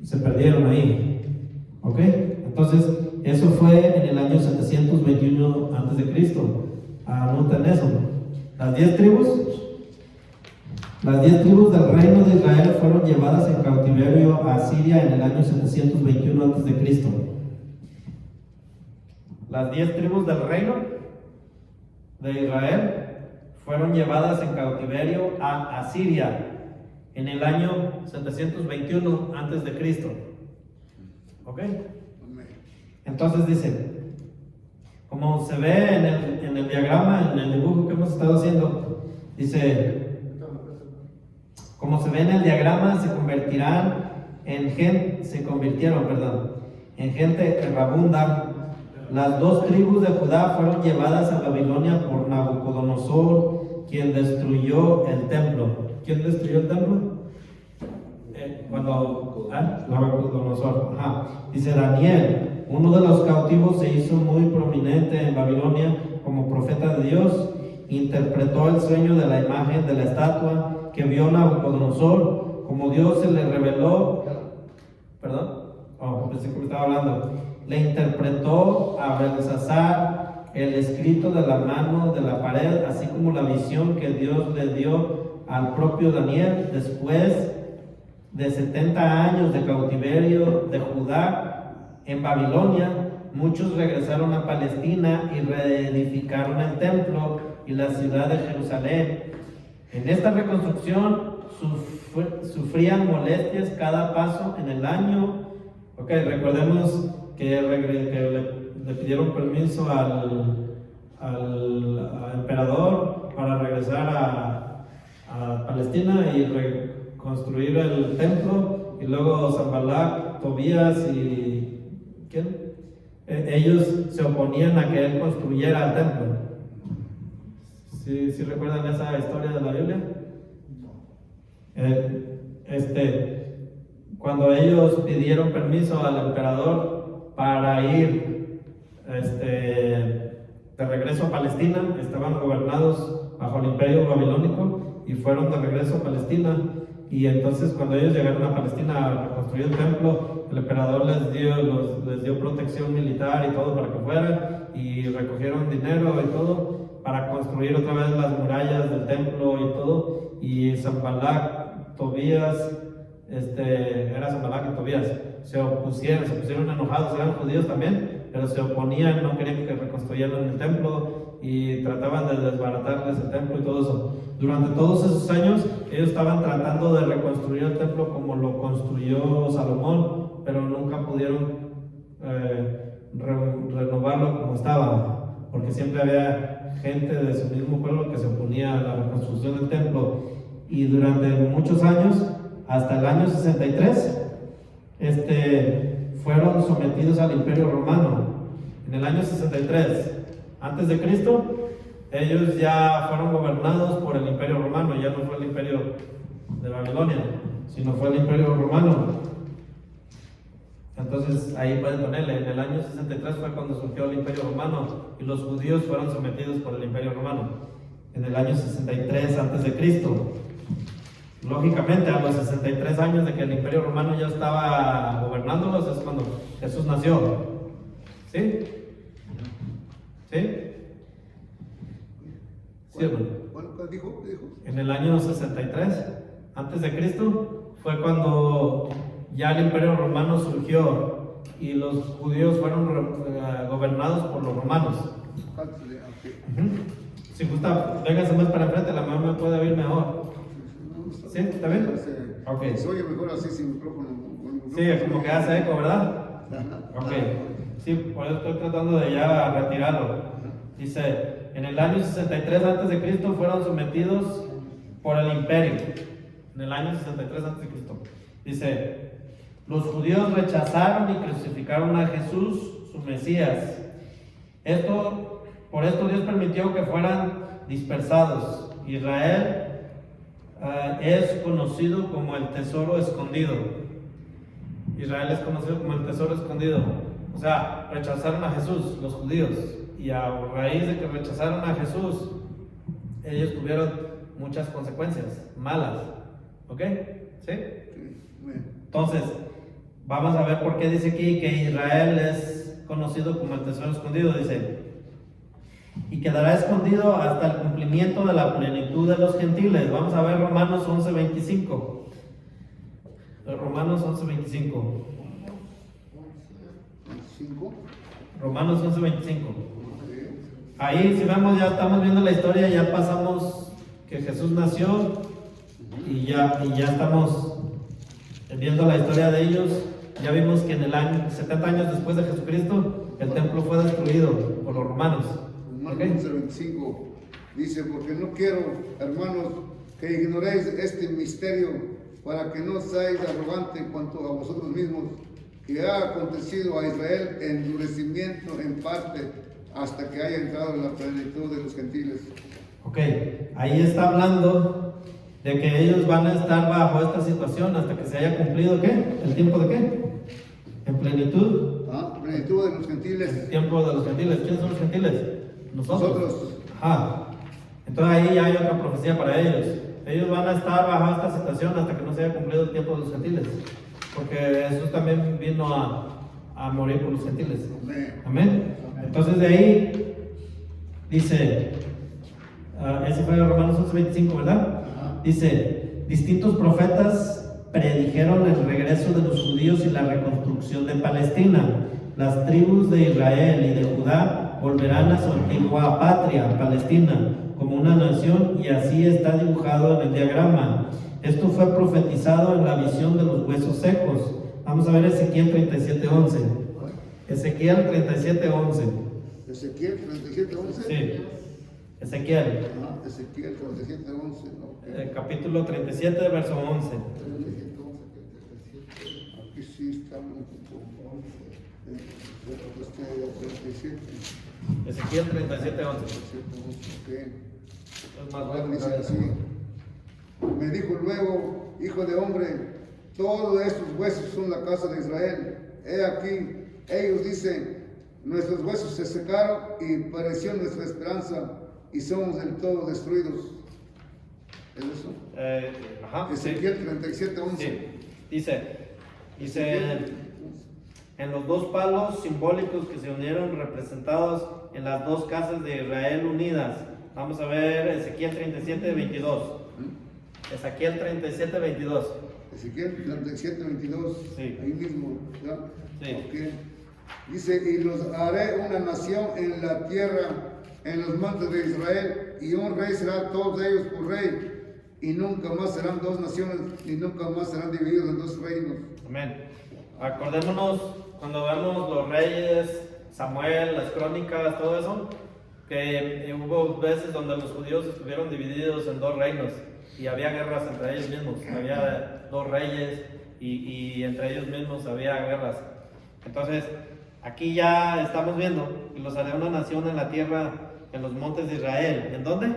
se perdieron ahí, ¿ok? Entonces, eso fue en el año 721 a.C. Anoten eso. Las 10 tribus del reino de Israel fueron llevadas en cautiverio a Siria en el año 721 a.C. Las 10 tribus del reino de Israel fueron llevadas en cautiverio a Asiria en el año 721 a.C. ¿Ok? Entonces dice, como se ve en el diagrama, en el dibujo que hemos estado haciendo, dice, como se ve en el diagrama, se convirtieron en gente errabunda. Las 2 tribus de Judá fueron llevadas a Babilonia por Nabucodonosor, quien destruyó el templo. ¿Quién destruyó el templo? Nabucodonosor. Dice Daniel, uno de los cautivos, se hizo muy prominente en Babilonia como profeta de Dios. Interpretó el sueño de la imagen de la estatua que vio Nabucodonosor, como Dios se le reveló. Pensé que me estaba hablando. Le interpretó a Belsasar el escrito de la mano de la pared, así como la visión que Dios le dio al propio Daniel. Después de 70 años de cautiverio de Judá en Babilonia, muchos regresaron a Palestina y reedificaron el templo y la ciudad de Jerusalén. En esta reconstrucción sufrían molestias cada paso en el año. Ok, recordemos que le pidieron permiso al emperador para regresar a Palestina y reconstruir el templo, y luego Sanballat, Tobías y ¿quién? Ellos se oponían a que él construyera el templo. ¿Sí recuerdan esa historia de la Biblia? Cuando ellos pidieron permiso al emperador para ir de regreso a Palestina, estaban gobernados bajo el imperio babilónico y fueron de regreso a Palestina. Y entonces cuando ellos llegaron a Palestina a reconstruir el templo, el emperador les dio protección militar y todo para que fueran, y recogieron dinero y todo para construir otra vez las murallas del templo y todo. Y Sanballat, Tobías, era Sanballat y Tobías, se pusieron enojados, eran judíos también, pero se oponían, no querían que reconstruyeran el templo y trataban de desbaratarles el templo y todo eso. Durante todos esos años ellos estaban tratando de reconstruir el templo como lo construyó Salomón, pero nunca pudieron renovarlo como estaba, porque siempre había gente de su mismo pueblo que se oponía a la reconstrucción del templo. Y durante muchos años, hasta el año 63, fueron sometidos al Imperio Romano. En el año 63 antes de Cristo, ellos ya fueron gobernados por el Imperio Romano. Ya no fue el Imperio de Babilonia, sino fue el Imperio Romano. Entonces ahí pueden ponerle, en el año 63 fue cuando surgió el Imperio Romano y los judíos fueron sometidos por el Imperio Romano. En el año 63 antes de Cristo. Lógicamente, a los 63 años de que el Imperio Romano ya estaba gobernándolos, es cuando Jesús nació. ¿Sí? ¿Sí? ¿Sí, hermano? ¿Cuál dijo? En el año 63 antes de Cristo fue cuando ya el Imperio Romano surgió y los judíos fueron gobernados por los romanos. Si gusta, véngase más para enfrente, la mamá me puede oír mejor. ¿Sí? ¿Está bien? Ok. Se oye mejor así sin micrófono. Sí, como que hace eco, ¿verdad? Ok. Sí, por eso estoy tratando de ya retirarlo. Dice, en el año 63 antes de Cristo fueron sometidos por el imperio. En el año 63 antes de Cristo. Dice, los judíos rechazaron y crucificaron a Jesús, su Mesías. Por esto Dios permitió que fueran dispersados. Israel es conocido como el tesoro escondido. Israel es conocido como el tesoro escondido. O sea, rechazaron a Jesús, los judíos. Y a raíz de que rechazaron a Jesús, ellos tuvieron muchas consecuencias malas. ¿Ok? ¿Sí? Entonces, vamos a ver por qué dice aquí que Israel es conocido como el tesoro escondido. Dice, y quedará escondido hasta el cumplimiento de la plenitud de los gentiles. Vamos a ver Romanos 11:25. Romanos 11:25. 5. Romanos 11:25. Ahí, si vemos, ya estamos viendo la historia, ya pasamos que Jesús nació y ya estamos viendo la historia de ellos. Ya vimos que en el año 70 años después de Jesucristo, el templo fue destruido por los romanos. Romanos 11:25 dice, porque no quiero, hermanos, que ignoréis este misterio, para que no seáis arrogantes en cuanto a vosotros mismos, que ha acontecido a Israel endurecimiento en parte, hasta que haya entrado en la plenitud de los gentiles. Ok, ahí está hablando de que ellos van a estar bajo esta situación hasta que se haya cumplido, ¿qué? ¿El tiempo de qué? En plenitud. Plenitud de los gentiles. El tiempo de los gentiles. ¿Quiénes son los gentiles? Nosotros. Ajá. Entonces ahí ya hay otra profecía para ellos. Ellos van a estar bajo esta situación hasta que no se haya cumplido el tiempo de los gentiles. Porque Jesús también vino a morir por los gentiles. Amén. Entonces de ahí dice, ese fue Romanos 11:25, ¿verdad? Dice, distintos profetas predijeron el regreso de los judíos y la reconstrucción de Palestina. Las tribus de Israel y de Judá volverán a su antigua patria, Palestina, como una nación, y así está dibujado en el diagrama. Esto fue profetizado en la visión de los huesos secos. Vamos a ver Ezequiel 37:11. Ezequiel 37:11. Ezequiel 37:11. Sí. Ezequiel. Ezequiel 37:11. Capítulo 37, verso 11. Aquí sí estamos un poco. 37. Ezequiel 37:11. Es más Ahora bueno. dice así. Me dijo luego, hijo de hombre, todos estos huesos son la casa de Israel. He aquí, ellos dicen, nuestros huesos se secaron y pereció nuestra esperanza y somos del todo destruidos. ¿Es eso? Ajá. Ezequiel 37:11. Sí. Dice, en los dos palos simbólicos que se unieron representados en las dos casas de Israel unidas. Vamos a ver Ezequiel 37:22. Ezequiel 37:22. Ezequiel 37:22. Sí. Ahí mismo, ¿verdad? Sí. Okay. Dice, y los haré una nación en la tierra, en los montes de Israel, y un rey será todos ellos por rey, y nunca más serán dos naciones, ni nunca más serán divididos en dos reinos. Amén. Acordémonos cuando vemos los reyes, Samuel, las crónicas, todo eso, que hubo veces donde los judíos estuvieron divididos en dos reinos y había guerras entre ellos mismos. Había dos reyes y entre ellos mismos había guerras. Entonces, aquí ya estamos viendo que los haré una nación en la tierra, en los montes de Israel. ¿En dónde?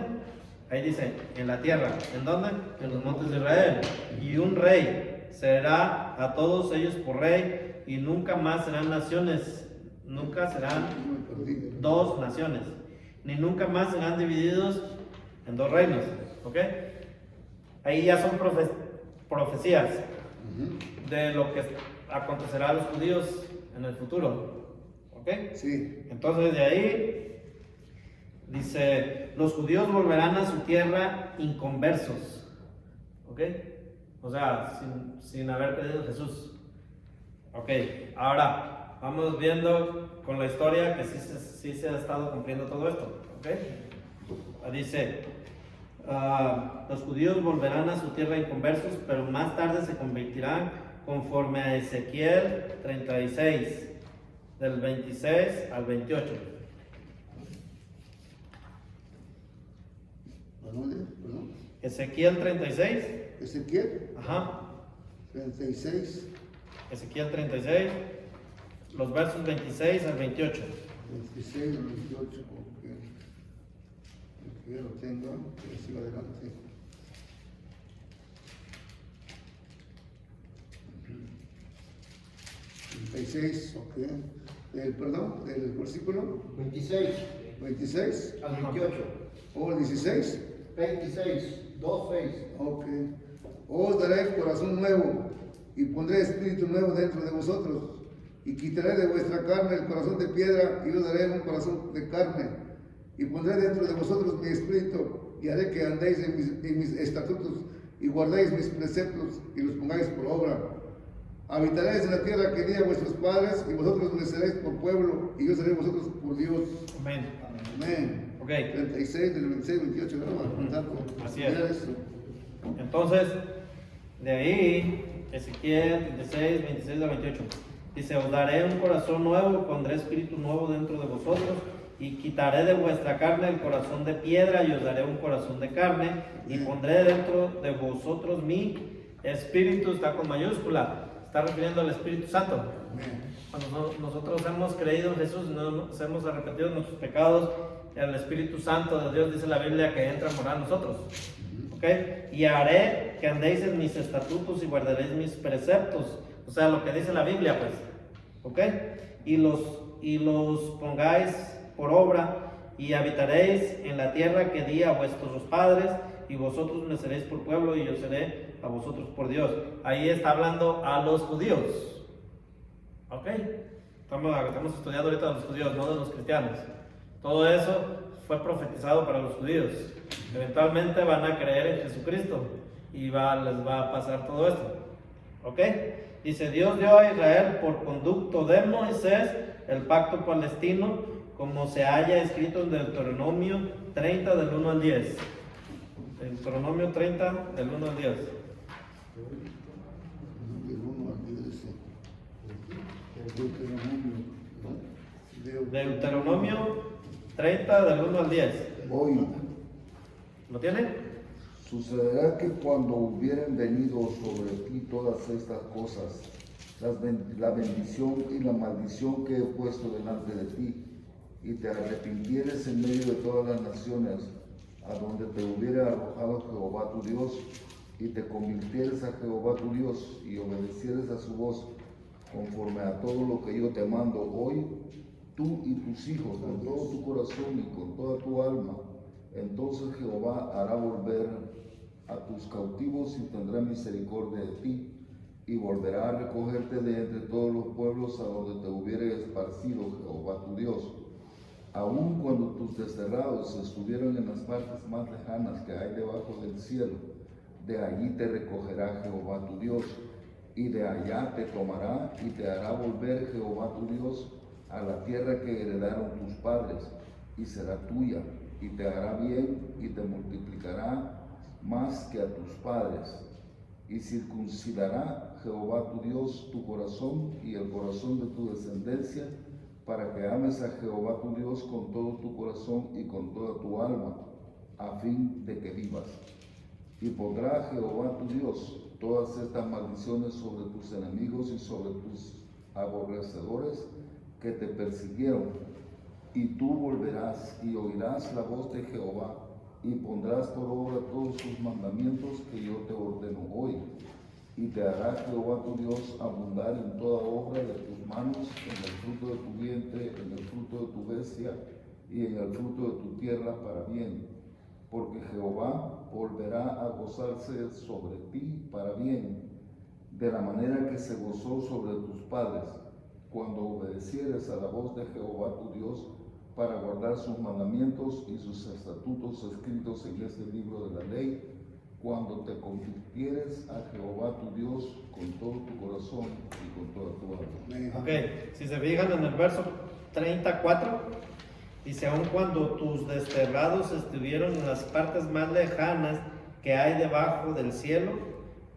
Ahí dice, en la tierra. ¿En dónde? En los montes de Israel. Y un rey será a todos ellos por rey, y nunca más serán naciones. Nunca serán dos naciones, ni nunca más serán divididos en dos reinos. ¿Ok? Ahí ya son profecías de lo que acontecerá a los judíos en el futuro. ¿Ok? Sí. Entonces de ahí dice, los judíos volverán a su tierra inconversos. ¿Ok? O sea, sin haber creído en Jesús. Ok, ahora vamos viendo con la historia que sí se ha estado cumpliendo todo esto. ¿Ok? Dice, los judíos volverán a su tierra inconversos, pero más tarde se convertirán conforme a Ezequiel 36, del 26 al 28. Perdón. Ezequiel 36. Ezequiel Ajá. 36. Ezequiel 36, los versos 26 al 28. 26 al 28. Que lo tengo, que sigo adelante. 36, ok. Perdón, del versículo 26 26 al 28. o el 16. 26, 2:6. Ok. Os daré corazón nuevo y pondré espíritu nuevo dentro de vosotros y quitaré de vuestra carne el corazón de piedra y os daré un corazón de carne y pondré dentro de vosotros mi espíritu y haré que andéis en mis estatutos y guardéis mis preceptos y los pongáis por obra. Habitaréis en la tierra que di a vuestros padres y vosotros me seréis por pueblo y yo seré vosotros por Dios. Amén. Amén. Ok. 36, del 26, 28, ¿verdad? Así es. Mira eso. Entonces, de ahí, Ezequiel 36, 26 al 28. Dice, os daré un corazón nuevo, pondré espíritu nuevo dentro de vosotros y quitaré de vuestra carne el corazón de piedra y os daré un corazón de carne y pondré dentro de vosotros mi espíritu. Está con mayúscula, está refiriendo al Espíritu Santo. Cuando nosotros hemos creído en Jesús, nos hemos arrepentido de nuestros pecados, el Espíritu Santo de Dios, dice la Biblia, que entra a morar en nosotros. ¿Ok? Y haré que andéis en mis estatutos y guardaréis mis preceptos. O sea, lo que dice la Biblia, pues. ¿Ok? Y los pongáis por obra y habitaréis en la tierra que di a vuestros padres y vosotros me seréis por pueblo y yo seré a vosotros por Dios. Ahí está hablando a los judíos. ¿Ok? Estamos estudiando ahorita de los judíos, no de los cristianos. Todo eso fue profetizado para los judíos. Eventualmente van a creer en Jesucristo y les va a pasar todo esto. ¿Ok? Dice, Dios dio a Israel por conducto de Moisés el pacto palestino, como se haya escrito en Deuteronomio 30 del 1 al 10. Deuteronomio 30 del 1 al 10. Del 1 al 10, sí. Deuteronomio 30 del 1 al 10. Hoy ¿Lo tienen? sucederá que cuando hubieren venido sobre ti todas estas cosas, la bendición y la maldición que he puesto delante de ti, y te arrepintieres en medio de todas las naciones a donde te hubiere arrojado Jehová tu Dios, y te convirtieres a Jehová tu Dios y obedecieres a su voz conforme a todo lo que yo te mando hoy, tú y tus hijos con todo tu corazón y con toda tu alma, entonces Jehová hará volver a tus cautivos y tendrá misericordia de ti, y volverá a recogerte de entre todos los pueblos a donde te hubiere esparcido Jehová tu Dios. Aun cuando tus desterrados estuvieron en las partes más lejanas que hay debajo del cielo, de allí te recogerá Jehová tu Dios, y de allá te tomará y te hará volver Jehová tu Dios a la tierra que heredaron tus padres, y será tuya, y te hará bien y te multiplicará más que a tus padres. Y circuncidará Jehová tu Dios tu corazón y el corazón de tu descendencia, para que ames a Jehová tu Dios con todo tu corazón y con toda tu alma, a fin de que vivas. Y pondrá Jehová tu Dios todas estas maldiciones sobre tus enemigos y sobre tus aborrecedores que te persiguieron, y tú volverás y oirás la voz de Jehová, y pondrás por obra todos sus mandamientos que yo te ordeno hoy. Y te hará Jehová tu Dios abundar en toda obra de tus manos, en el fruto de tu vientre, en el fruto de tu bestia y en el fruto de tu tierra para bien. Porque Jehová volverá a gozarse sobre ti para bien, de la manera que se gozó sobre tus padres, cuando obedecieres a la voz de Jehová tu Dios, para guardar sus mandamientos y sus estatutos escritos en este libro de la ley, cuando te convirtieres a Jehová tu Dios con todo tu corazón y con toda tu alma. Ok, si se fijan en el verso 34, dice, aun cuando tus desterrados estuvieron en las partes más lejanas que hay debajo del cielo,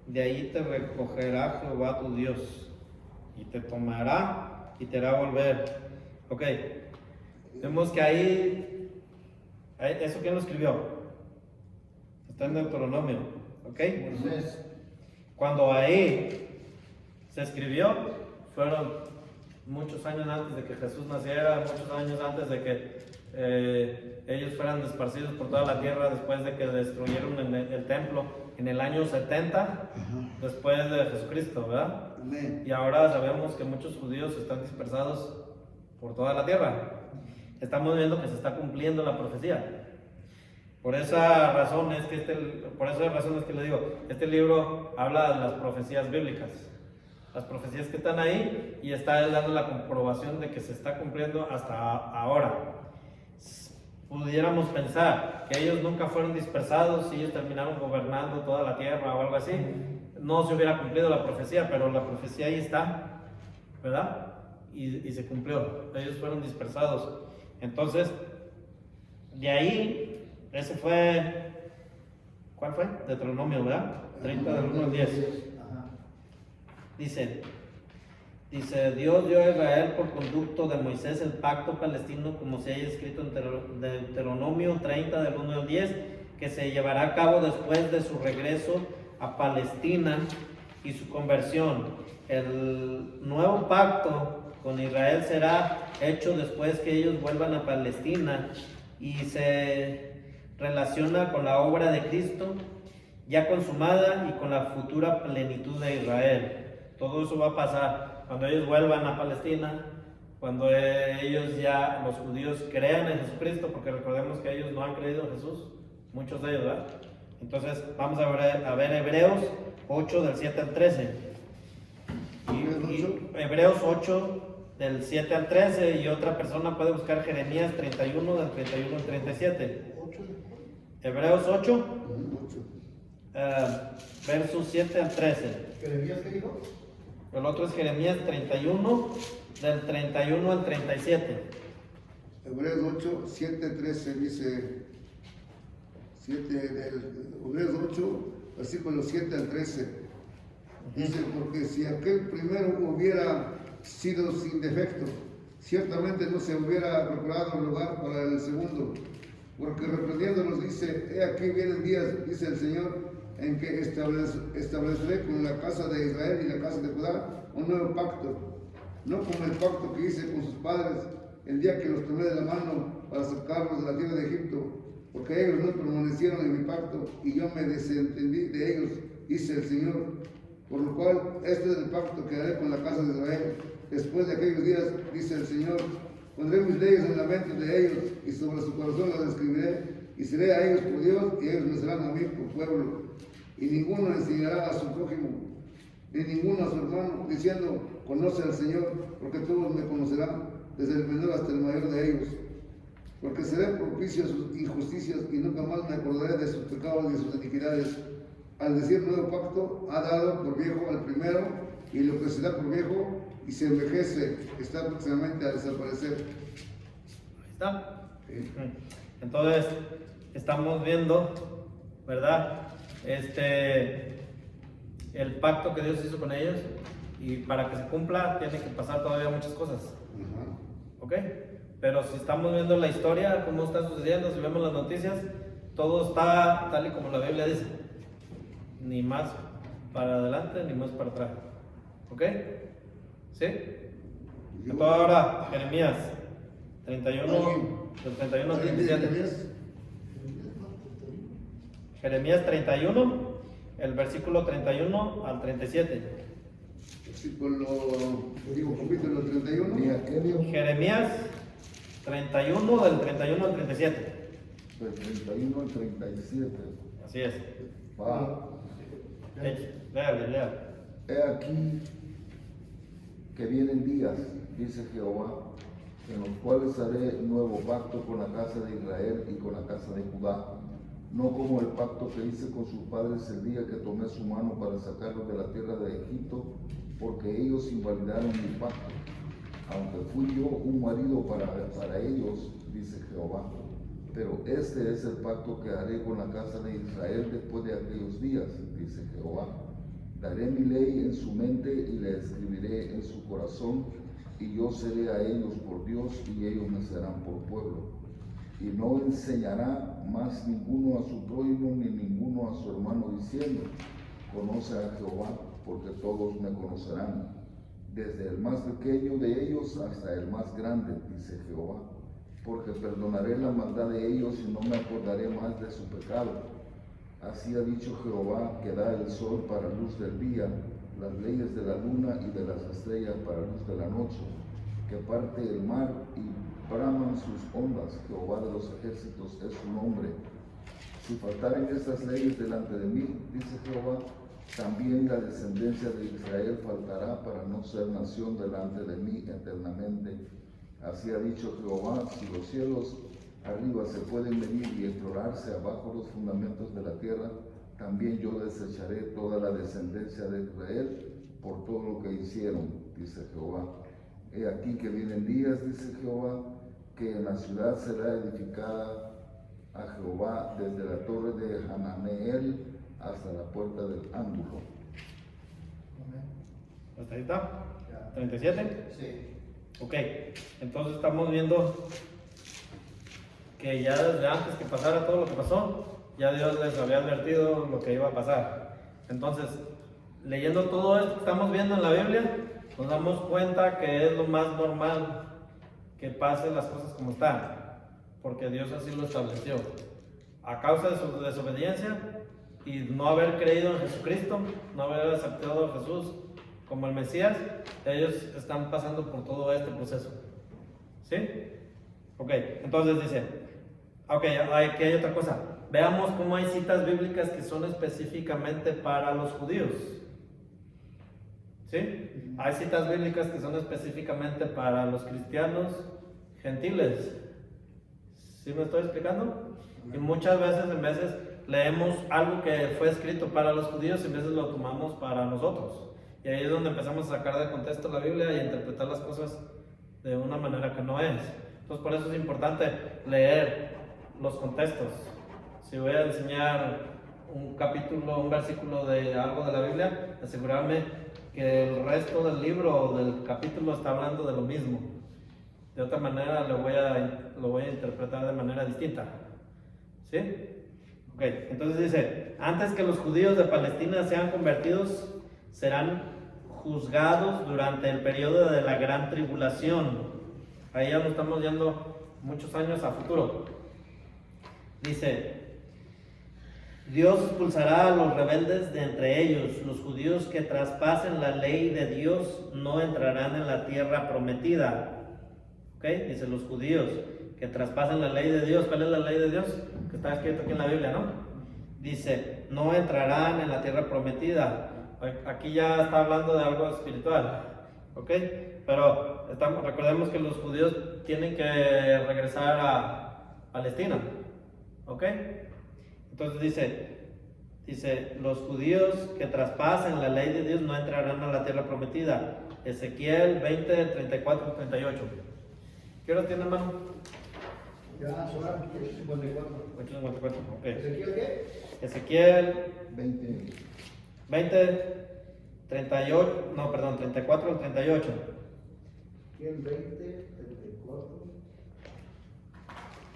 de ahí te recogerá Jehová tu Dios, y te tomará y te hará volver. Ok, vemos que ahí, ¿eso quién lo escribió? Está en Deuteronomio, ¿ok? Moisés. Cuando ahí se escribió, fueron muchos años antes de que Jesús naciera, muchos años antes de que ellos fueran esparcidos por toda la tierra, después de que destruyeron el templo en el año 70, después de Jesucristo, ¿verdad? Amén. Y ahora sabemos que muchos judíos están dispersados por toda la tierra. Estamos viendo que se está cumpliendo la profecía. Por esa razón es que le digo, este libro habla de las profecías bíblicas. Las profecías que están ahí, y está dando la comprobación de que se está cumpliendo hasta ahora. Pudiéramos pensar que ellos nunca fueron dispersados y ellos terminaron gobernando toda la tierra o algo así. No se hubiera cumplido la profecía, pero la profecía ahí está, ¿verdad? Y se cumplió. Ellos fueron dispersados. Entonces, de ahí, ese fue, ¿cuál fue? Deuteronomio, ¿verdad? 30 del 1 al 10. Ajá. Dice, Dios dio a Israel por conducto de Moisés el pacto palestino, como se haya escrito en Deuteronomio 30 del 1 al 10, que se llevará a cabo después de su regreso a Palestina y su conversión. El nuevo pacto con Israel será hecho después que ellos vuelvan a Palestina, y se relaciona con la obra de Cristo ya consumada y con la futura plenitud de Israel. Todo eso va a pasar cuando ellos vuelvan a Palestina, cuando ellos ya, los judíos, crean en Jesucristo, porque recordemos que ellos no han creído en Jesús, muchos de ellos, ¿verdad? Entonces vamos a ver Hebreos 8 del 7 al 13. Y Hebreos 8 del 7 al 13, y otra persona puede buscar Jeremías 31 del 31 al 37. Hebreos 8, versos 7 al 13. ¿Jeremías qué dijo? El otro es Jeremías 31 del 31 al 37. Hebreos 8, 7, 13 dice, Hebreos 8, versículos 7 al 13. Dice, porque si aquel primero hubiera sido sin defecto, ciertamente no se hubiera procurado lugar para el segundo. Porque reprendiéndolos dice, he aquí vienen días, dice el Señor, en que estableceré con la casa de Israel y la casa de Judá un nuevo pacto, no como el pacto que hice con sus padres el día que los tomé de la mano para sacarlos de la tierra de Egipto, porque ellos no permanecieron en mi pacto y yo me desentendí de ellos, dice el Señor. Por lo cual, este es el pacto que haré con la casa de Israel. Después de aquellos días, dice el Señor, pondré mis leyes en la mente de ellos y sobre su corazón las escribiré, y seré a ellos por Dios y ellos me serán a mí por pueblo. Y ninguno enseñará a su prójimo, ni ninguno a su hermano, diciendo, conoce al Señor, porque todos me conocerán, desde el menor hasta el mayor de ellos. Porque seré propicio a sus injusticias y nunca más me acordaré de sus pecados y de sus iniquidades. Al decir nuevo pacto, ha dado por viejo al primero, y lo que se da por viejo y se envejece está próximamente a desaparecer. Ahí está. Sí. Entonces, estamos viendo, ¿verdad? El pacto que Dios hizo con ellos, y para que se cumpla tiene que pasar todavía muchas cosas. Ajá. ¿Ok? Pero si estamos viendo la historia, cómo está sucediendo, si vemos las noticias, todo está tal y como la Biblia dice. Ni más para adelante, ni más para atrás. ¿Ok? ¿Sí? Entonces ahora, Jeremías 31, del 31 al 37. Jeremías 31, el versículo 31 al 37. Capítulo 31. Mira, ¿qué dijo? Jeremías 31, del 31 al 37. Del 31 al 37. Así es. Va. Léale. He aquí que vienen días, dice Jehová, en los cuales haré nuevo pacto con la casa de Israel y con la casa de Judá, no como el pacto que hice con sus padres el día que tomé su mano para sacarlos de la tierra de Egipto, porque ellos invalidaron mi pacto, aunque fui yo un marido para ellos, dice Jehová. Pero este es el pacto que haré con la casa de Israel después de aquellos días, dice Jehová. Daré mi ley en su mente y la escribiré en su corazón, y yo seré a ellos por Dios y ellos me serán por pueblo. Y no enseñará más ninguno a su prójimo ni ninguno a su hermano diciendo, conoce a Jehová, porque todos me conocerán, desde el más pequeño de ellos hasta el más grande, dice Jehová. Porque perdonaré la maldad de ellos y no me acordaré más de su pecado. Así ha dicho Jehová, que da el sol para luz del día, las leyes de la luna y de las estrellas para luz de la noche, que parte el mar y braman sus ondas. Jehová de los ejércitos es su nombre. Si faltaren estas leyes delante de mí, dice Jehová, también la descendencia de Israel faltará para no ser nación delante de mí eternamente. Así ha dicho Jehová, si los cielos arriba se pueden venir y explorarse abajo los fundamentos de la tierra, también yo desecharé toda la descendencia de Israel por todo lo que hicieron, dice Jehová. He aquí que vienen días, dice Jehová, que en la ciudad será edificada a Jehová desde la torre de Hananeel hasta la puerta del ángulo. ¿Hasta ahí está? Ya. 37. Sí. Ok, entonces estamos viendo que ya desde antes que pasara todo lo que pasó, ya Dios les había advertido lo que iba a pasar. Entonces, leyendo todo esto que estamos viendo en la Biblia, nos damos cuenta que es lo más normal que pasen las cosas como están, porque Dios así lo estableció. A causa de su desobediencia y no haber creído en Jesucristo, no haber aceptado a Jesús como el Mesías, ellos están pasando por todo este proceso. ¿Sí? Ok, entonces dice, ok, aquí hay otra cosa. Veamos cómo hay citas bíblicas que son específicamente para los judíos. ¿Sí? Hay citas bíblicas que son específicamente para los cristianos gentiles. ¿Sí me estoy explicando? Y muchas veces leemos algo que fue escrito para los judíos y en veces lo tomamos para nosotros. Y ahí es donde empezamos a sacar de contexto la Biblia y a interpretar las cosas de una manera que no es. Entonces por eso es importante leer los contextos. Si voy a enseñar un capítulo, un versículo de algo de la Biblia, asegurarme que el resto del libro o del capítulo está hablando de lo mismo. De otra manera lo voy a interpretar de manera distinta. ¿Sí? Ok, entonces dice, antes que los judíos de Palestina sean convertidos, serán juzgados durante el periodo de la gran tribulación. Ahí ya nos estamos yendo muchos años a futuro. Dice, Dios expulsará a los rebeldes de entre ellos. Los judíos que traspasen la ley de Dios no entrarán en la tierra prometida. ¿Ok? Dice, los judíos que traspasen la ley de Dios. ¿Cuál es la ley de Dios? Que está escrito aquí en la Biblia, ¿no? Dice, no entrarán en la tierra prometida. Aquí ya está hablando de algo espiritual. ¿Ok? Pero recordemos que los judíos tienen que regresar a Palestina. ¿Ok? Entonces dice, los judíos que traspasen la ley de Dios no entrarán a la tierra prometida. Ezequiel 20, 34, 38. ¿Qué hora tiene, hermano? Ya, son 8:54. 8:54, ok. ¿Ezequiel qué? Ezequiel 20. 38, no, perdón, 34 al 38. ¿Quién? 20, 34.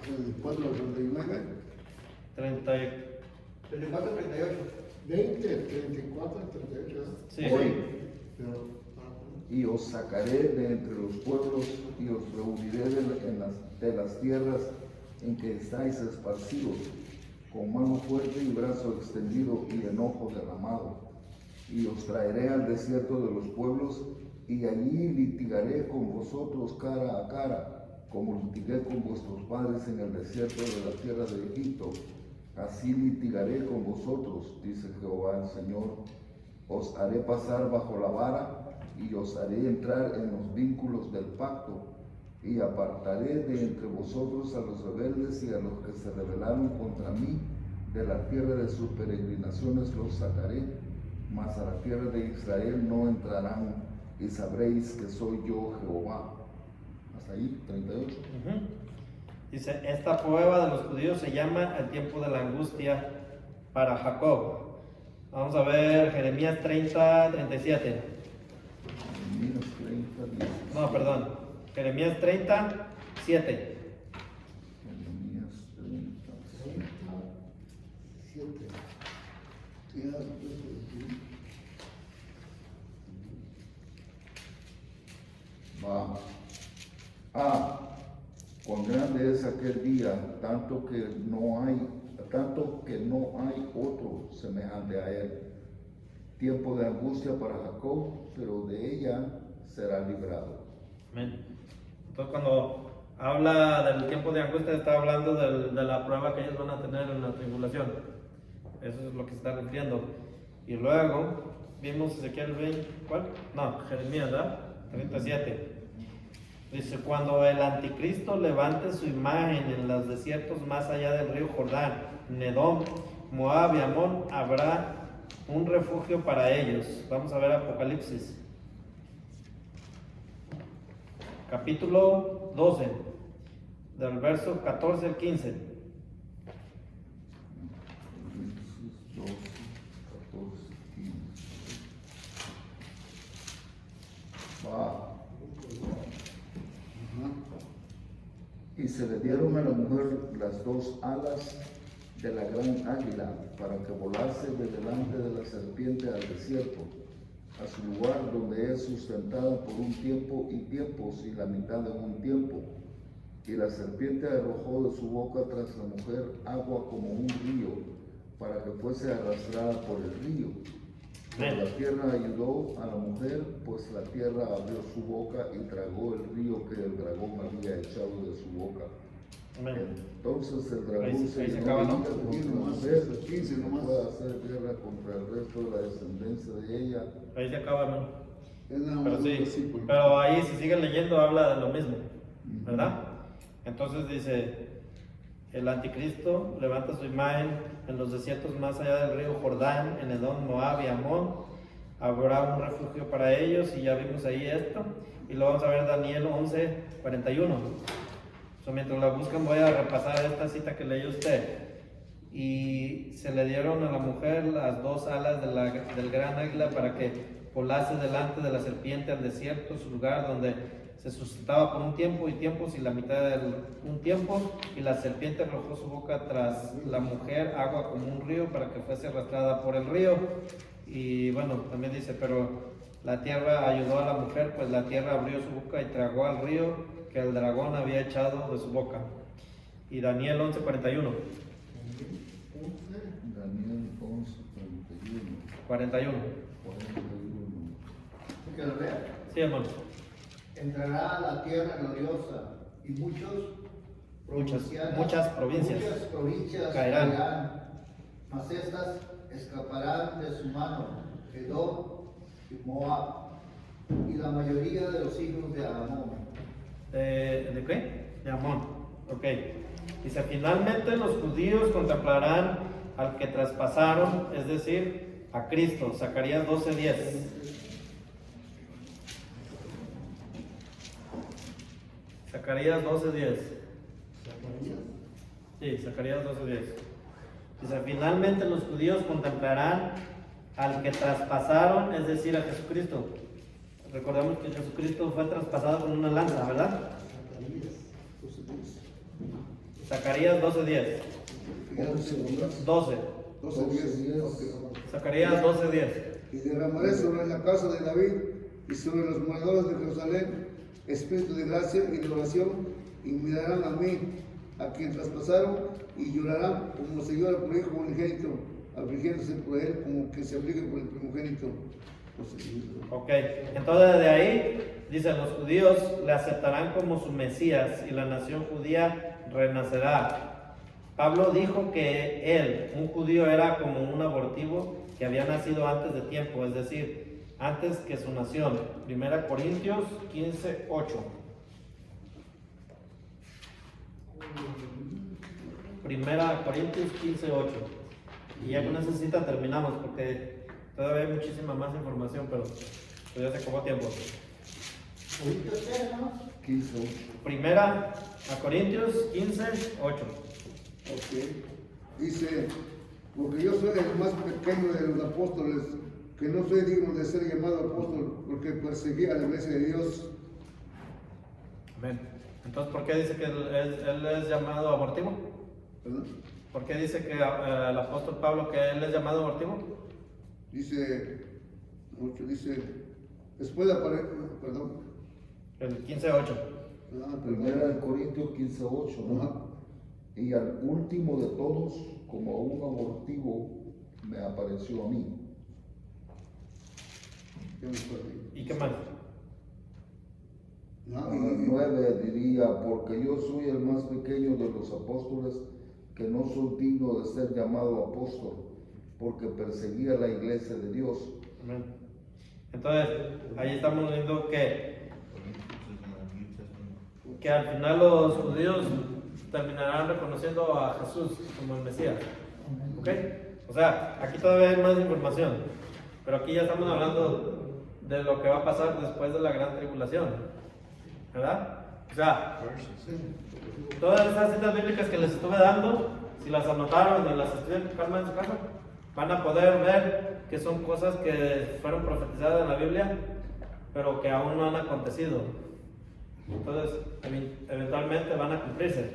El 4 al 39. 30, 34, 38. 20, 34, 38. sí, Hoy. sí. Pero, Y os sacaré de entre los pueblos y os reuniré de las tierras en que estáis esparcidos, con mano fuerte y brazo extendido y enojo derramado. Y os traeré al desierto de los pueblos, y allí litigaré con vosotros cara a cara, como litigué con vuestros padres en el desierto de la tierra de Egipto. Así litigaré con vosotros, dice Jehová el Señor. Os haré pasar bajo la vara, y os haré entrar en los vínculos del pacto, y apartaré de entre vosotros a los rebeldes y a los que se rebelaron contra mí. De la tierra de sus peregrinaciones los sacaré, mas a la tierra de Israel no entrarán, y sabréis que soy yo Jehová. Hasta ahí, 38. Ujú. Dice, esta prueba de los judíos se llama el tiempo de la angustia para Jacob. Vamos a ver Jeremías 30, 37. Jeremías 30, 10. No, perdón. Jeremías 30, 7. Jeremías 30, 7. Va. Cuán grande es aquel día, tanto que no hay otro semejante a él. tiempo de angustia para Jacob, pero de ella será librado. Amén. Entonces cuando habla del tiempo de angustia está hablando de la prueba que ellos van a tener en la tribulación. Eso es lo que se está refiriendo. Y luego vimos Ezequiel 20, ¿cuál? No, Jeremías, ¿verdad? 37. Dice, cuando el anticristo levante su imagen en los desiertos más allá del río Jordán, en Edom, Moab y Amón, habrá un refugio para ellos. Vamos a ver Apocalipsis. Capítulo 12, del verso 14 al 15. 12, 14, 15. Va. Y se le dieron a la mujer las dos alas de la gran águila para que volase de delante de la serpiente al desierto, a su lugar donde es sustentada por un tiempo y tiempos y la mitad de un tiempo. Y la serpiente arrojó de su boca tras la mujer agua como un río, para que fuese arrastrada por el río. Pero la tierra ayudó a la mujer, pues la tierra abrió su boca y tragó el río que el dragón había echado de su boca. Amén. Entonces el dragón Ahí se acaba, ¿no? contra la mujer, no puede hacer guerra contra el resto de la descendencia de ella. Ahí se acaba, hermano. Es nada Pero más sí, un versículo. pero ahí si siguen leyendo habla de lo mismo, ¿verdad? Entonces dice, el anticristo levanta su imagen en los desiertos más allá del río Jordán, en Edom, Moab y Amón. Habrá un refugio para ellos, y ya vimos ahí esto. Y luego vamos a ver Daniel 11, 41. Mientras la buscan voy a repasar esta cita que leyó usted. Y se le dieron a la mujer las dos alas del gran águila para que volase delante de la serpiente al desierto, su lugar donde se sustentaba por un tiempo y tiempos y la mitad de un tiempo, y la serpiente arrojó su boca tras la mujer agua como un río para que fuese arrastrada por el río. Y bueno, también dice, pero la tierra ayudó a la mujer, pues la tierra abrió su boca y tragó al río que el dragón había echado de su boca. Y Daniel 11:41. Daniel 11, 41. 41. Que lo vea. Sí, hermano. Entrará a la tierra gloriosa y muchas provincias caerán, mas estas escaparán de su mano, Edom y Moab, y la mayoría de los hijos de Amón. ¿De qué? De Amón. Ok. Dice, finalmente los judíos contemplarán al que traspasaron, es decir, a Cristo. Zacarías 12:10. Zacarías 12:10. Sí, Zacarías 12:10. Dice, finalmente los judíos contemplarán al que traspasaron, es decir, a Jesucristo. Recordemos que Jesucristo fue traspasado con una lanza, ¿verdad? Zacarías 12:10. 12. 12:10. Zacarías 12:10. Y derramaré sobre la casa de David y sobre los moradores de Jerusalén espíritu de gracia y de oración, y mirarán a mí, a quien traspasaron, y llorarán como se llora por el hijo unigénito, afligiéndose por él como que se aflige por el primogénito. Ok, entonces de ahí dice, los judíos le aceptarán como su Mesías y la nación judía renacerá. Pablo dijo que él, un judío, era como un abortivo que había nacido antes de tiempo, es decir, antes que su nación. 1 Corintios 15:8. 1 Corintios 15:8. Y ya con esa cita terminamos porque todavía hay muchísima más información, pero ya se acabó tiempo. 15. 1 Corintios 15:8. Ok. Dice, porque yo soy el más pequeño de los apóstoles, que no soy digno de ser llamado apóstol, porque perseguí a la iglesia de Dios. Amén. Entonces, ¿por qué dice que él es llamado abortivo? ¿Perdón? ¿Por qué dice que el apóstol Pablo que él es llamado abortivo? Dice, después de perdón. El 15:8. Primera de Corintios 15:8, ¿no? Ajá. Y al último de todos, como un abortivo, me apareció a mí. ¿Qué me perdí? ¿Y qué más? No, 9 diría, porque yo soy el más pequeño de los apóstoles, que no soy digno de ser llamado apóstol, porque perseguía la iglesia de Dios. Amén. Entonces, ahí estamos viendo que al final los judíos terminarán reconociendo a Jesús como el Mesías. ¿Ok? O sea, aquí todavía hay más información, pero aquí ya estamos hablando de lo que va a pasar después de la gran tribulación, ¿verdad? O sea, todas esas citas bíblicas que les estuve dando, si las anotaron y las estudian con calma en su casa, van a poder ver que son cosas que fueron profetizadas en la Biblia, pero que aún no han acontecido. Entonces, eventualmente van a cumplirse,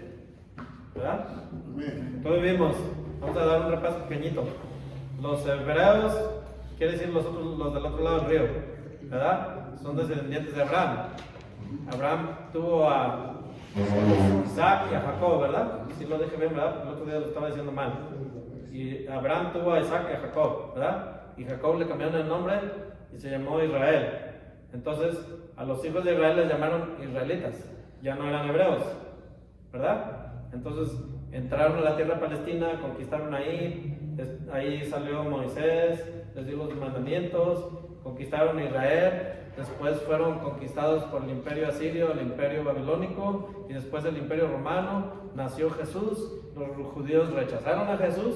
¿verdad? amén. Entonces vimos, vamos a dar un repaso pequeñito. Los hebreos, quiere decir los del otro lado del río, ¿verdad? Son descendientes de Abraham. Abraham tuvo a Isaac y a Jacob, ¿verdad? Sí lo dije bien, ¿verdad? Porque el otro día lo estaba diciendo mal. Y Abraham tuvo a Isaac y a Jacob, ¿verdad? Y Jacob le cambiaron el nombre y se llamó Israel. Entonces, a los hijos de Israel les llamaron israelitas, ya no eran hebreos, ¿verdad? Entonces, entraron a la tierra palestina, conquistaron ahí salió Moisés, les dio los mandamientos, conquistaron Israel, después fueron conquistados por el imperio asirio, el imperio babilónico, y después el imperio romano, nació Jesús, los judíos rechazaron a Jesús,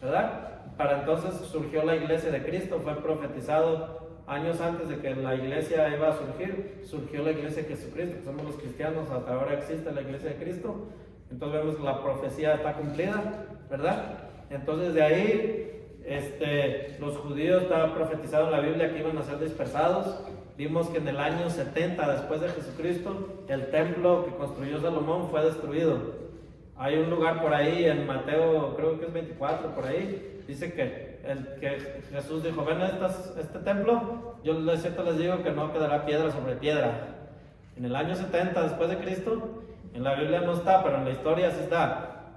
¿verdad? Para entonces surgió la iglesia de Cristo, fue profetizado años antes de que la iglesia iba a surgir, surgió la iglesia de Jesucristo, que somos los cristianos, hasta ahora existe la iglesia de Cristo. Entonces vemos que la profecía está cumplida, ¿verdad? Entonces de ahí, los judíos estaban profetizados en la Biblia que iban a ser dispersados. Vimos que en el año 70 después de Jesucristo, el templo que construyó Salomón fue destruido. Hay un lugar por ahí en Mateo, creo que es 24, por ahí, dice que Jesús dijo, ven a este templo, yo les digo que no quedará piedra sobre piedra. En el año 70 después de Cristo, en la Biblia no está, pero en la historia sí está.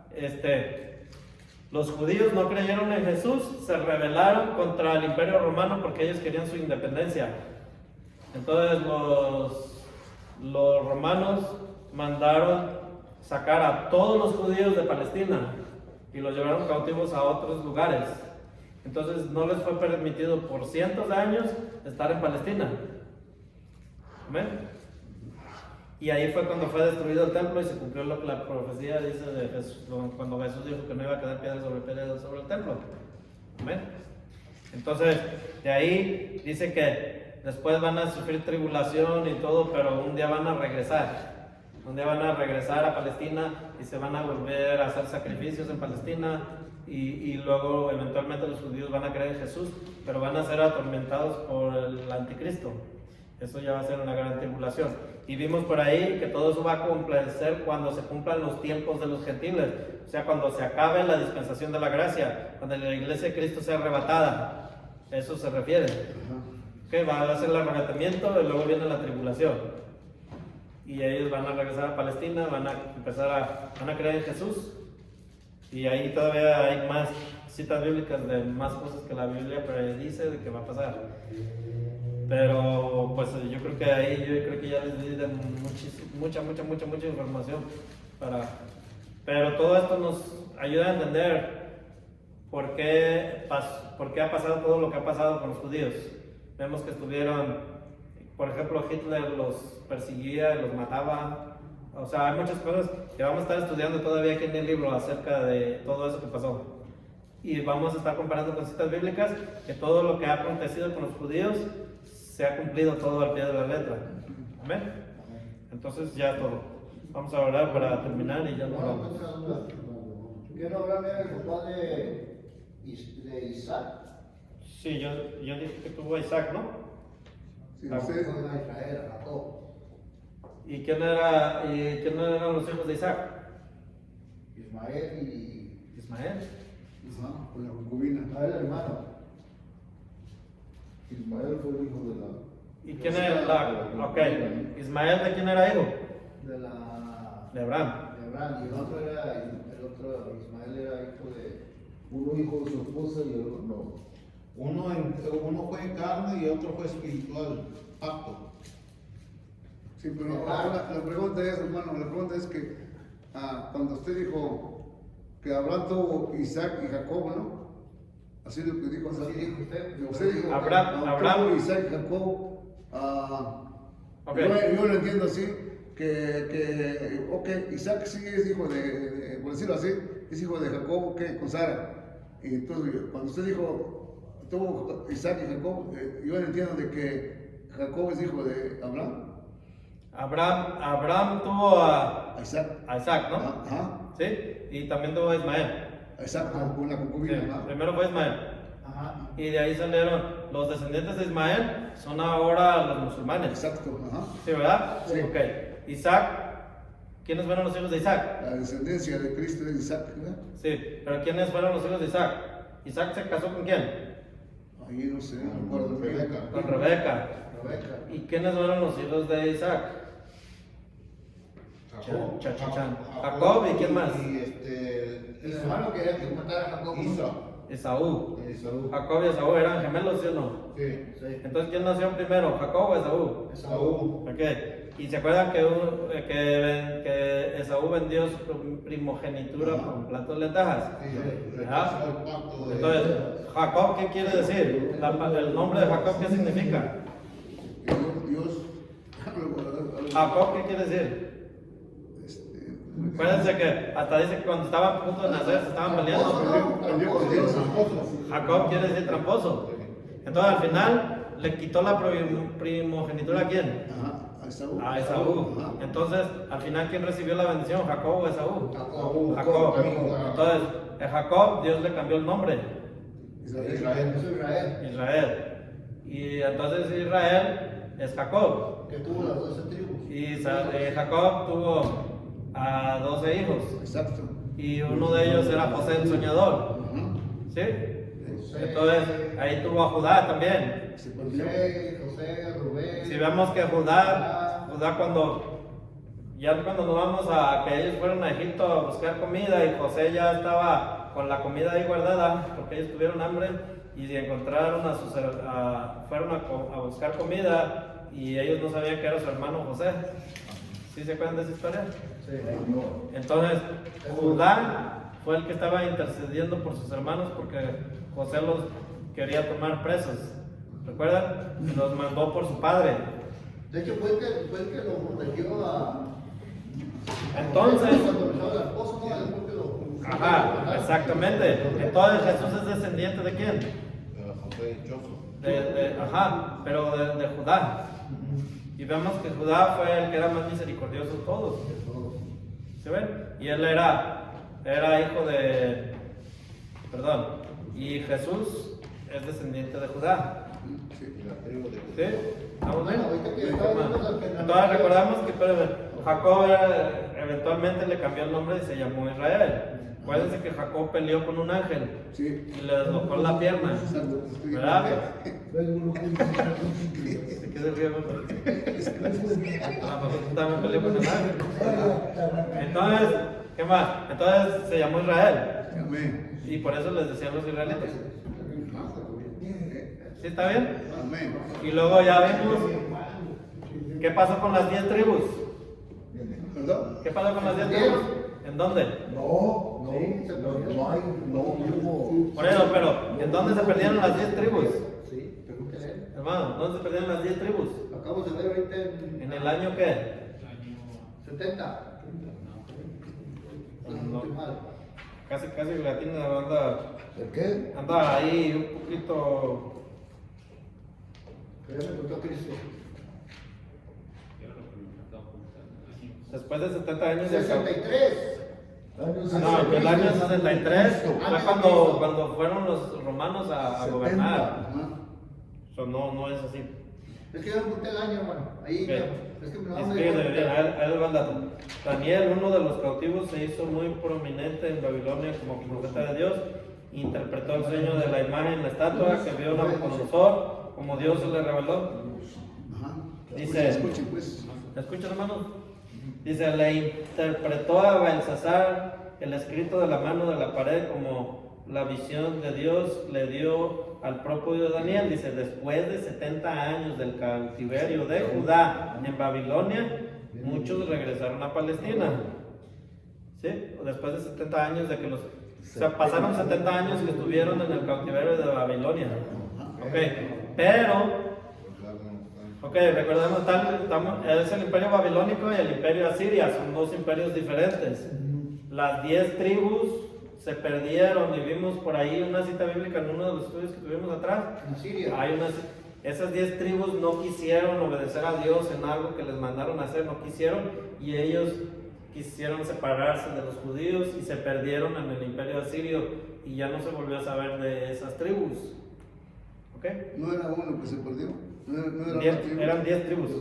Los judíos no creyeron en Jesús, se rebelaron contra el imperio romano porque ellos querían su independencia. Entonces los romanos mandaron sacar a todos los judíos de Palestina y los llevaron cautivos a otros lugares. Entonces no les fue permitido por cientos de años estar en Palestina. ¿Amén? Y ahí fue cuando fue destruido el templo y se cumplió lo que la profecía dice de Jesús, cuando Jesús dijo que no iba a quedar piedra sobre el templo. ¿Amén? Entonces, de ahí dice que después van a sufrir tribulación y todo, pero un día van a regresar. Un día van a regresar a Palestina y se van a volver a hacer sacrificios en Palestina. Y luego eventualmente los judíos van a creer en Jesús, pero van a ser atormentados por el anticristo. Eso ya va a ser una gran tribulación. Y vimos por ahí que todo eso va a acontecer cuando se cumplan los tiempos de los gentiles. O sea, cuando se acabe la dispensación de la gracia, cuando la iglesia de Cristo sea arrebatada. Eso se refiere. Okay, va a ser el arrebatamiento y luego viene la tribulación. Y ellos van a regresar a Palestina, van a creer en Jesús. Y ahí todavía hay más citas bíblicas de más cosas que la Biblia predice de que va a pasar. Pero pues yo creo que ya les di de mucha información pero todo esto nos ayuda a entender por qué ha pasado todo lo que ha pasado con los judíos. Vemos que por ejemplo, Hitler los perseguía, los mataba. O sea, hay muchas cosas que vamos a estar estudiando todavía aquí en el libro acerca de todo eso que pasó. Y vamos a estar comparando con citas bíblicas que todo lo que ha acontecido con los judíos se ha cumplido todo al pie de la letra. Amén. Entonces ya todo. Vamos a orar para terminar y ya nos vamos. ¿Quién Abraham era el papá de Isaac? Sí, yo dije que tuvo a Isaac, ¿no? Sí, Ah, usted, Israel, Jacob. ¿Y quién eran los hijos de Isaac? Ismael y Ismael. con la concubina. Ismael, hermano. Ismael fue el hijo de la... ¿Y quién era Ok. ¿Ismael de quién era hijo? De De Abraham. Abraham. Y el otro Ismael era hijo de... Uno hijo de su esposa y el otro no. Uno fue carne y otro fue espiritual, pacto. Sí, pero la pregunta es, hermano, la pregunta es que cuando usted dijo que Abraham tuvo Isaac y Jacob, ¿no? Así lo que dijo. Así dijo usted. Usted dijo Abraham. tuvo Isaac y Jacob. Okay. Yo lo entiendo así, que Isaac sí es hijo por decirlo así, es hijo de Jacob, con Sara. Y entonces, cuando usted dijo, tuvo Isaac y Jacob, yo entiendo de que Jacob es hijo de Abraham. Abraham tuvo A Isaac. a Isaac, ¿no? Ajá. Sí, y también tuvo a Ismael. Exacto, con la Sí, concubina. ¿no? primero fue Ismael. Ajá. Y de ahí salieron los descendientes de Ismael, son ahora los musulmanes. Exacto, ajá. ¿Sí, verdad? Sí. Ok. Isaac, ¿quiénes fueron los hijos de Isaac? La descendencia de Cristo es Isaac, ¿verdad? Sí, pero ¿quiénes fueron los hijos de Isaac? ¿Isaac se casó con quién? Ahí no sé, no me acuerdo. Rebeca. Con Rebeca. Rebeca. ¿Y quiénes fueron los hijos de Isaac? Jacob. Chachachán. Jacob, ¿y quién más? Y El hermano quería que matara a Jacob. Esaú. Esaú. Jacob y Esaú eran gemelos, ¿sí o no? Sí. Sí. Entonces, ¿quién nació primero? ¿Jacob o Esaú? Esaú. Ok. ¿Y se acuerdan que Esaú vendió su primogenitura por un plato de lentejas? Rechazó el pacto de Entonces, Jacob, ¿qué quiere decir? El nombre de Jacob, ¿qué significa? Dios. Jacob, ¿qué quiere decir? Acuérdense que hasta dice que cuando estaban a punto de nacer se estaban peleando. Peleó con Dios. Jacob quiere decir tramposo. Entonces al final le quitó la primogenitura a quién? Ajá, a Esaú. A Esaú. Ajá. Entonces al final ¿quién recibió la bendición? ¿Jacob o Esaú? Jacob. Jacob. Entonces a Jacob Dios le cambió el nombre. Israel. Israel. Es Israel. Israel. Y entonces Israel es Jacob. Que tuvo las 12 tribus. Y Jacob tuvo a 12 hijos. Exacto. Y uno de ellos era José el soñador. Ajá. ¿Sí? Entonces ahí tuvo a Judá también. Se perdió. José, Rubén. Si vemos que Judá cuando nos vamos a que ellos fueron a Egipto a buscar comida y José ya estaba con la comida ahí guardada porque ellos tuvieron hambre y encontraron fueron a buscar comida y ellos no sabían que era su hermano José. ¿Sí se acuerdan de esa historia? Sí. Entonces, Judá fue el que estaba intercediendo por sus hermanos porque José los quería tomar presos. ¿Recuerdan? Y los mandó por su padre. De hecho, fue el que lo protegió a. Entonces, Cuando besaba la esposa, ¿no? Después que lo. ajá, exactamente. Entonces Jesús es descendiente de quién? José dichoso. Ajá, pero de Judá. Y vemos que Judá fue el que era más misericordioso de todos. ¿Se ven? Y él era hijo de. Perdón. Y Jesús es descendiente de Judá. Y la tribu de ¿Sí? ¿Estamos bien? Ahorita que estaba viendo la que- Entonces recordamos que Jacob eventualmente le cambió el nombre y se llamó Israel. Acuérdense que Jacob peleó con un ángel Sí. y le deslocó la pierna. Exacto. ¿Verdad? ¿De qué se ríe? A lo mejor tú también peleó con el ángel. Entonces, ¿qué más? Entonces se llamó Israel. Amén. Y por eso les decían los israelitas. ¿Sí está bien? Amén. Y luego ya vimos qué pasó con las 10 tribus. ¿Perdón? ¿Qué pasó con las 10 tribus? ¿En dónde? No, no hubo. Por eso, pero ¿en dónde se perdieron las 10 tribus? Sí, pregúntale. Hermano, ¿dónde se perdieron las 10 tribus? Acabo de ver ahorita ¿En el año qué? 70. No estoy mal. Casi Latina ¿El qué? anda ahí un poquito. Pero ya me contó Cristo. Después de 70 años de acá. 63. No, en el año 63 fue cuando fueron los romanos a gobernar. Ajá. Eso no es así. Es que yo apunté el año, hermano. Ahí, Ok. es que me lo van a Escríbete bien, ahí va el dato. Daniel, uno de los cautivos, se hizo muy prominente en Babilonia como profeta de Dios. Interpretó el sueño de la imagen, la estatua que vio Nabucodonosor, como Dios se le reveló. Ajá. Dice, Escuchen, pues. ¿escuchan, hermanos? Dice, le interpretó a Belsasar el escrito de la mano de la pared como la visión de Dios le dio al propio Daniel, dice, después de 70 años del cautiverio de Judá en Babilonia, muchos regresaron a Palestina. ¿Sí? Después de 70 años de que los... O sea, pasaron 70 años que estuvieron en el cautiverio de Babilonia. Ok, pero... Ok, recordemos, es el imperio babilónico y el imperio asiria, son dos imperios diferentes. Las 10 tribus se perdieron y vimos por ahí una cita bíblica en uno de los estudios que tuvimos atrás. En Siria. Esas 10 tribus no quisieron obedecer a Dios en algo que les mandaron a hacer, no quisieron, y ellos quisieron separarse de los judíos y se perdieron en el imperio asirio y ya no se volvió a saber de esas tribus. ¿Ok? No era uno que se perdió. No era Eran 10 tribus.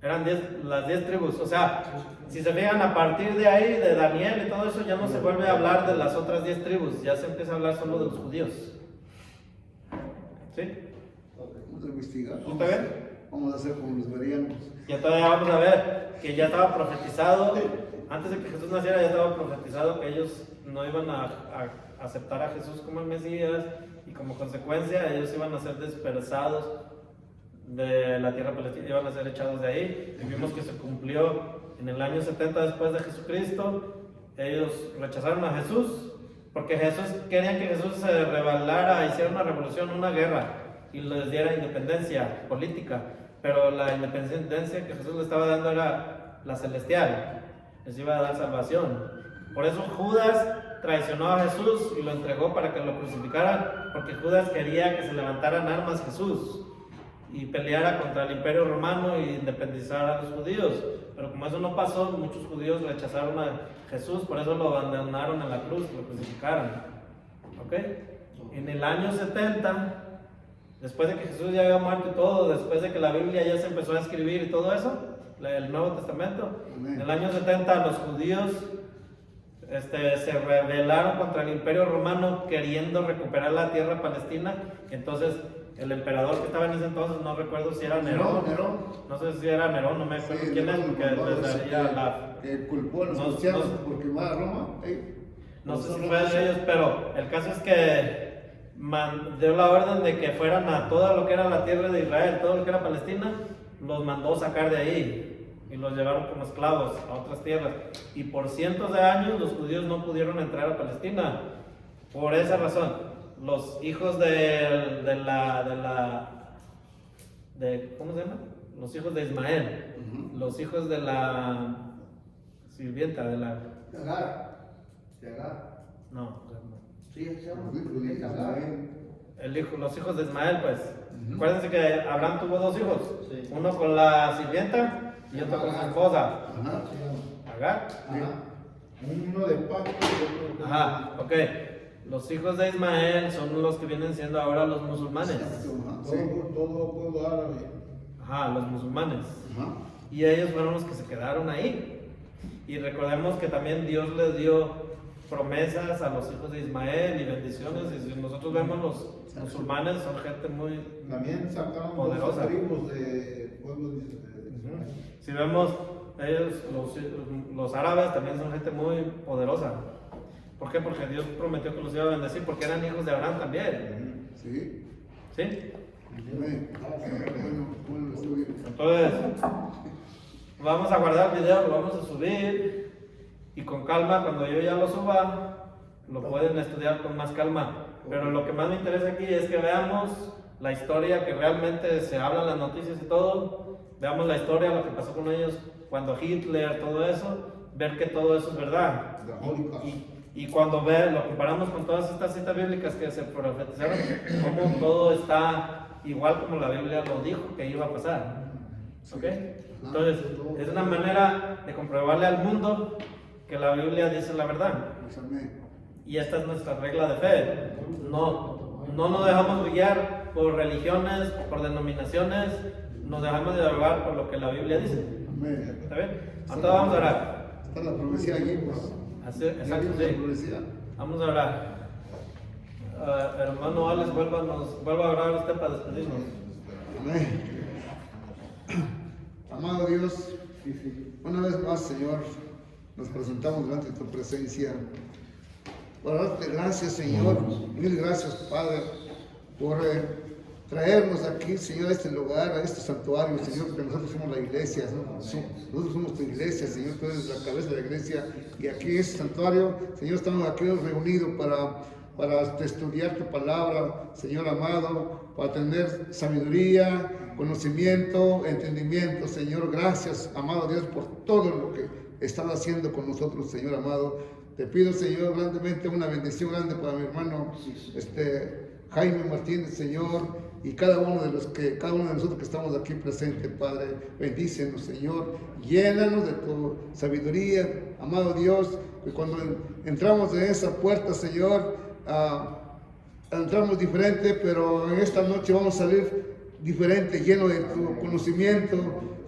Eran las 10 tribus. O sea, si se fijan, a partir de ahí, de Daniel y todo eso, ya no se vuelve a hablar de las otras 10 tribus. Ya se empieza a hablar solo de los judíos. ¿Sí? Vamos a investigar. ¿Está bien? Vamos a hacer como los veríamos. Y todavía vamos a ver que ya estaba profetizado, antes de que Jesús naciera, ya estaba profetizado que ellos no iban a aceptar a Jesús como el Mesías, y como consecuencia ellos iban a ser dispersados de la tierra palestina, iban a ser echados de ahí. Y vimos que se cumplió en el año 70 después de Jesucristo. Ellos rechazaron a Jesús porque querían que Jesús se rebelara, hiciera una revolución, una guerra y les diera independencia política, pero la independencia que Jesús les estaba dando era la celestial, les iba a dar salvación. Por eso Judas traicionó a Jesús y lo entregó para que lo crucificaran, porque Judas quería que se levantaran armas Jesús y peleara contra el imperio romano y independizara a los judíos. Pero como eso no pasó, muchos judíos rechazaron a Jesús, por eso lo abandonaron en la cruz, lo crucificaron. ¿Ok? En el año 70, después de que Jesús ya había muerto y todo, después de que la Biblia ya se empezó a escribir y todo eso, el Nuevo Testamento, en el año 70 los judíos se rebelaron contra el imperio romano queriendo recuperar la tierra palestina. Entonces el emperador que estaba en ese entonces, no recuerdo si era Nerón, no sé si era Nerón, no me acuerdo quién es, porque les daría la... culpó a los cristianos por quemar a Roma. No sé si fue de ellos, pero el caso es que dio la orden de que fueran a todo lo que era la tierra de Israel, todo lo que era Palestina, los mandó sacar de ahí y los llevaron como esclavos a otras tierras. Y por cientos de años los judíos no pudieron entrar a Palestina. Por esa razón, los hijos ¿cómo se llama? Los hijos de Ismael, los hijos de la sirvienta, de la... De Agar. No. Sí, se llama Agar. Los hijos de Ismael, pues. Acuérdense que Abraham tuvo 2 hijos. Sí. Uno con la sirvienta y otro con su esposa. Agar. Uno de pacto y otro de... Ajá, ok. Los hijos de Ismael son los que vienen siendo ahora los musulmanes. Todo pueblo árabe. Ajá, los musulmanes. Y ellos fueron los que se quedaron ahí. Y recordemos que también Dios les dio promesas a los hijos de Ismael y bendiciones. Y si nosotros vemos, los musulmanes son gente muy también sacaron poderosa. tribus de pueblos de Si vemos, ellos, los árabes también son gente muy poderosa. ¿Por qué? Porque Dios prometió que los iba a bendecir, porque eran hijos de Abraham también. Sí. ¿Sí? Bueno, estudio. Entonces, vamos a guardar el video, lo vamos a subir y con calma, cuando yo ya lo suba, lo pueden estudiar con más calma. Pero lo que más me interesa aquí es que veamos la historia, que realmente se habla en las noticias y todo. Veamos la historia, lo que pasó con ellos cuando Hitler, todo eso, ver que todo eso es verdad. Y cuando lo comparamos con todas estas citas bíblicas que se profetizaron, como todo está igual como la Biblia lo dijo que iba a pasar. ¿Ok? Entonces, es una manera de comprobarle al mundo que la Biblia dice la verdad. Y esta es nuestra regla de fe. No nos dejamos guiar por religiones, por denominaciones, nos dejamos de llevar por lo que la Biblia dice. ¿Está bien? Entonces vamos a orar. Está la profecía allí, pues. Exacto, sí. Vamos a orar. Hermano Alex, vuelva a orar usted para despedirnos. Amén. Amado Dios, una vez más, Señor, nos presentamos delante de tu presencia para darte gracias, Señor. Mil gracias, Padre, por traernos aquí, Señor, a este lugar, a este santuario, Señor, porque nosotros somos la iglesia, ¿no? Nosotros somos tu iglesia, Señor, tú eres la cabeza de la iglesia, y aquí en este santuario, Señor, estamos aquí reunidos para estudiar tu palabra, Señor amado, para tener sabiduría, conocimiento, entendimiento, Señor. Gracias, amado Dios, por todo lo que estás haciendo con nosotros, Señor amado. Te pido, Señor, grandemente una bendición grande para mi hermano Jaime Martínez, Señor, y cada uno de nosotros que estamos aquí presentes, Padre. Bendícenos, Señor, llénanos de tu sabiduría, amado Dios, que cuando entramos en esa puerta, Señor, entramos diferente, pero en esta noche vamos a salir diferente, lleno de tu conocimiento,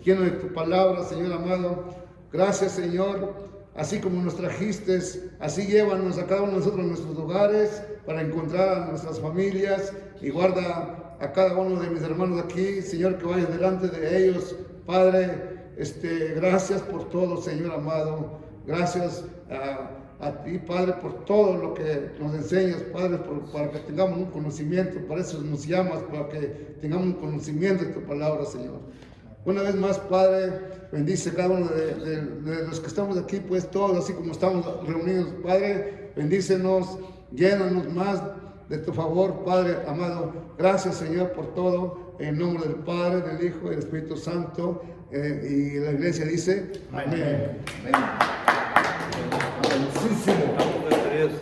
lleno de tu palabra, Señor amado. Gracias, Señor. Así como nos trajiste, así llévanos a cada uno de nosotros a nuestros hogares para encontrar a nuestras familias, y guarda a cada uno de mis hermanos aquí, Señor, que vayas delante de ellos, Padre. Gracias por todo, Señor amado. Gracias a ti, Padre, por todo lo que nos enseñas, Padre, para que tengamos un conocimiento. Para eso nos llamas, para que tengamos un conocimiento de tu palabra, Señor. Una vez más, Padre, bendice a cada uno de los que estamos aquí, pues todos, así como estamos reunidos, Padre, bendícenos, llénanos más de tu favor, Padre amado. Gracias, Señor, por todo, en nombre del Padre, del Hijo y del Espíritu Santo. Y la iglesia dice, amén. Amén. Estamos despedidos.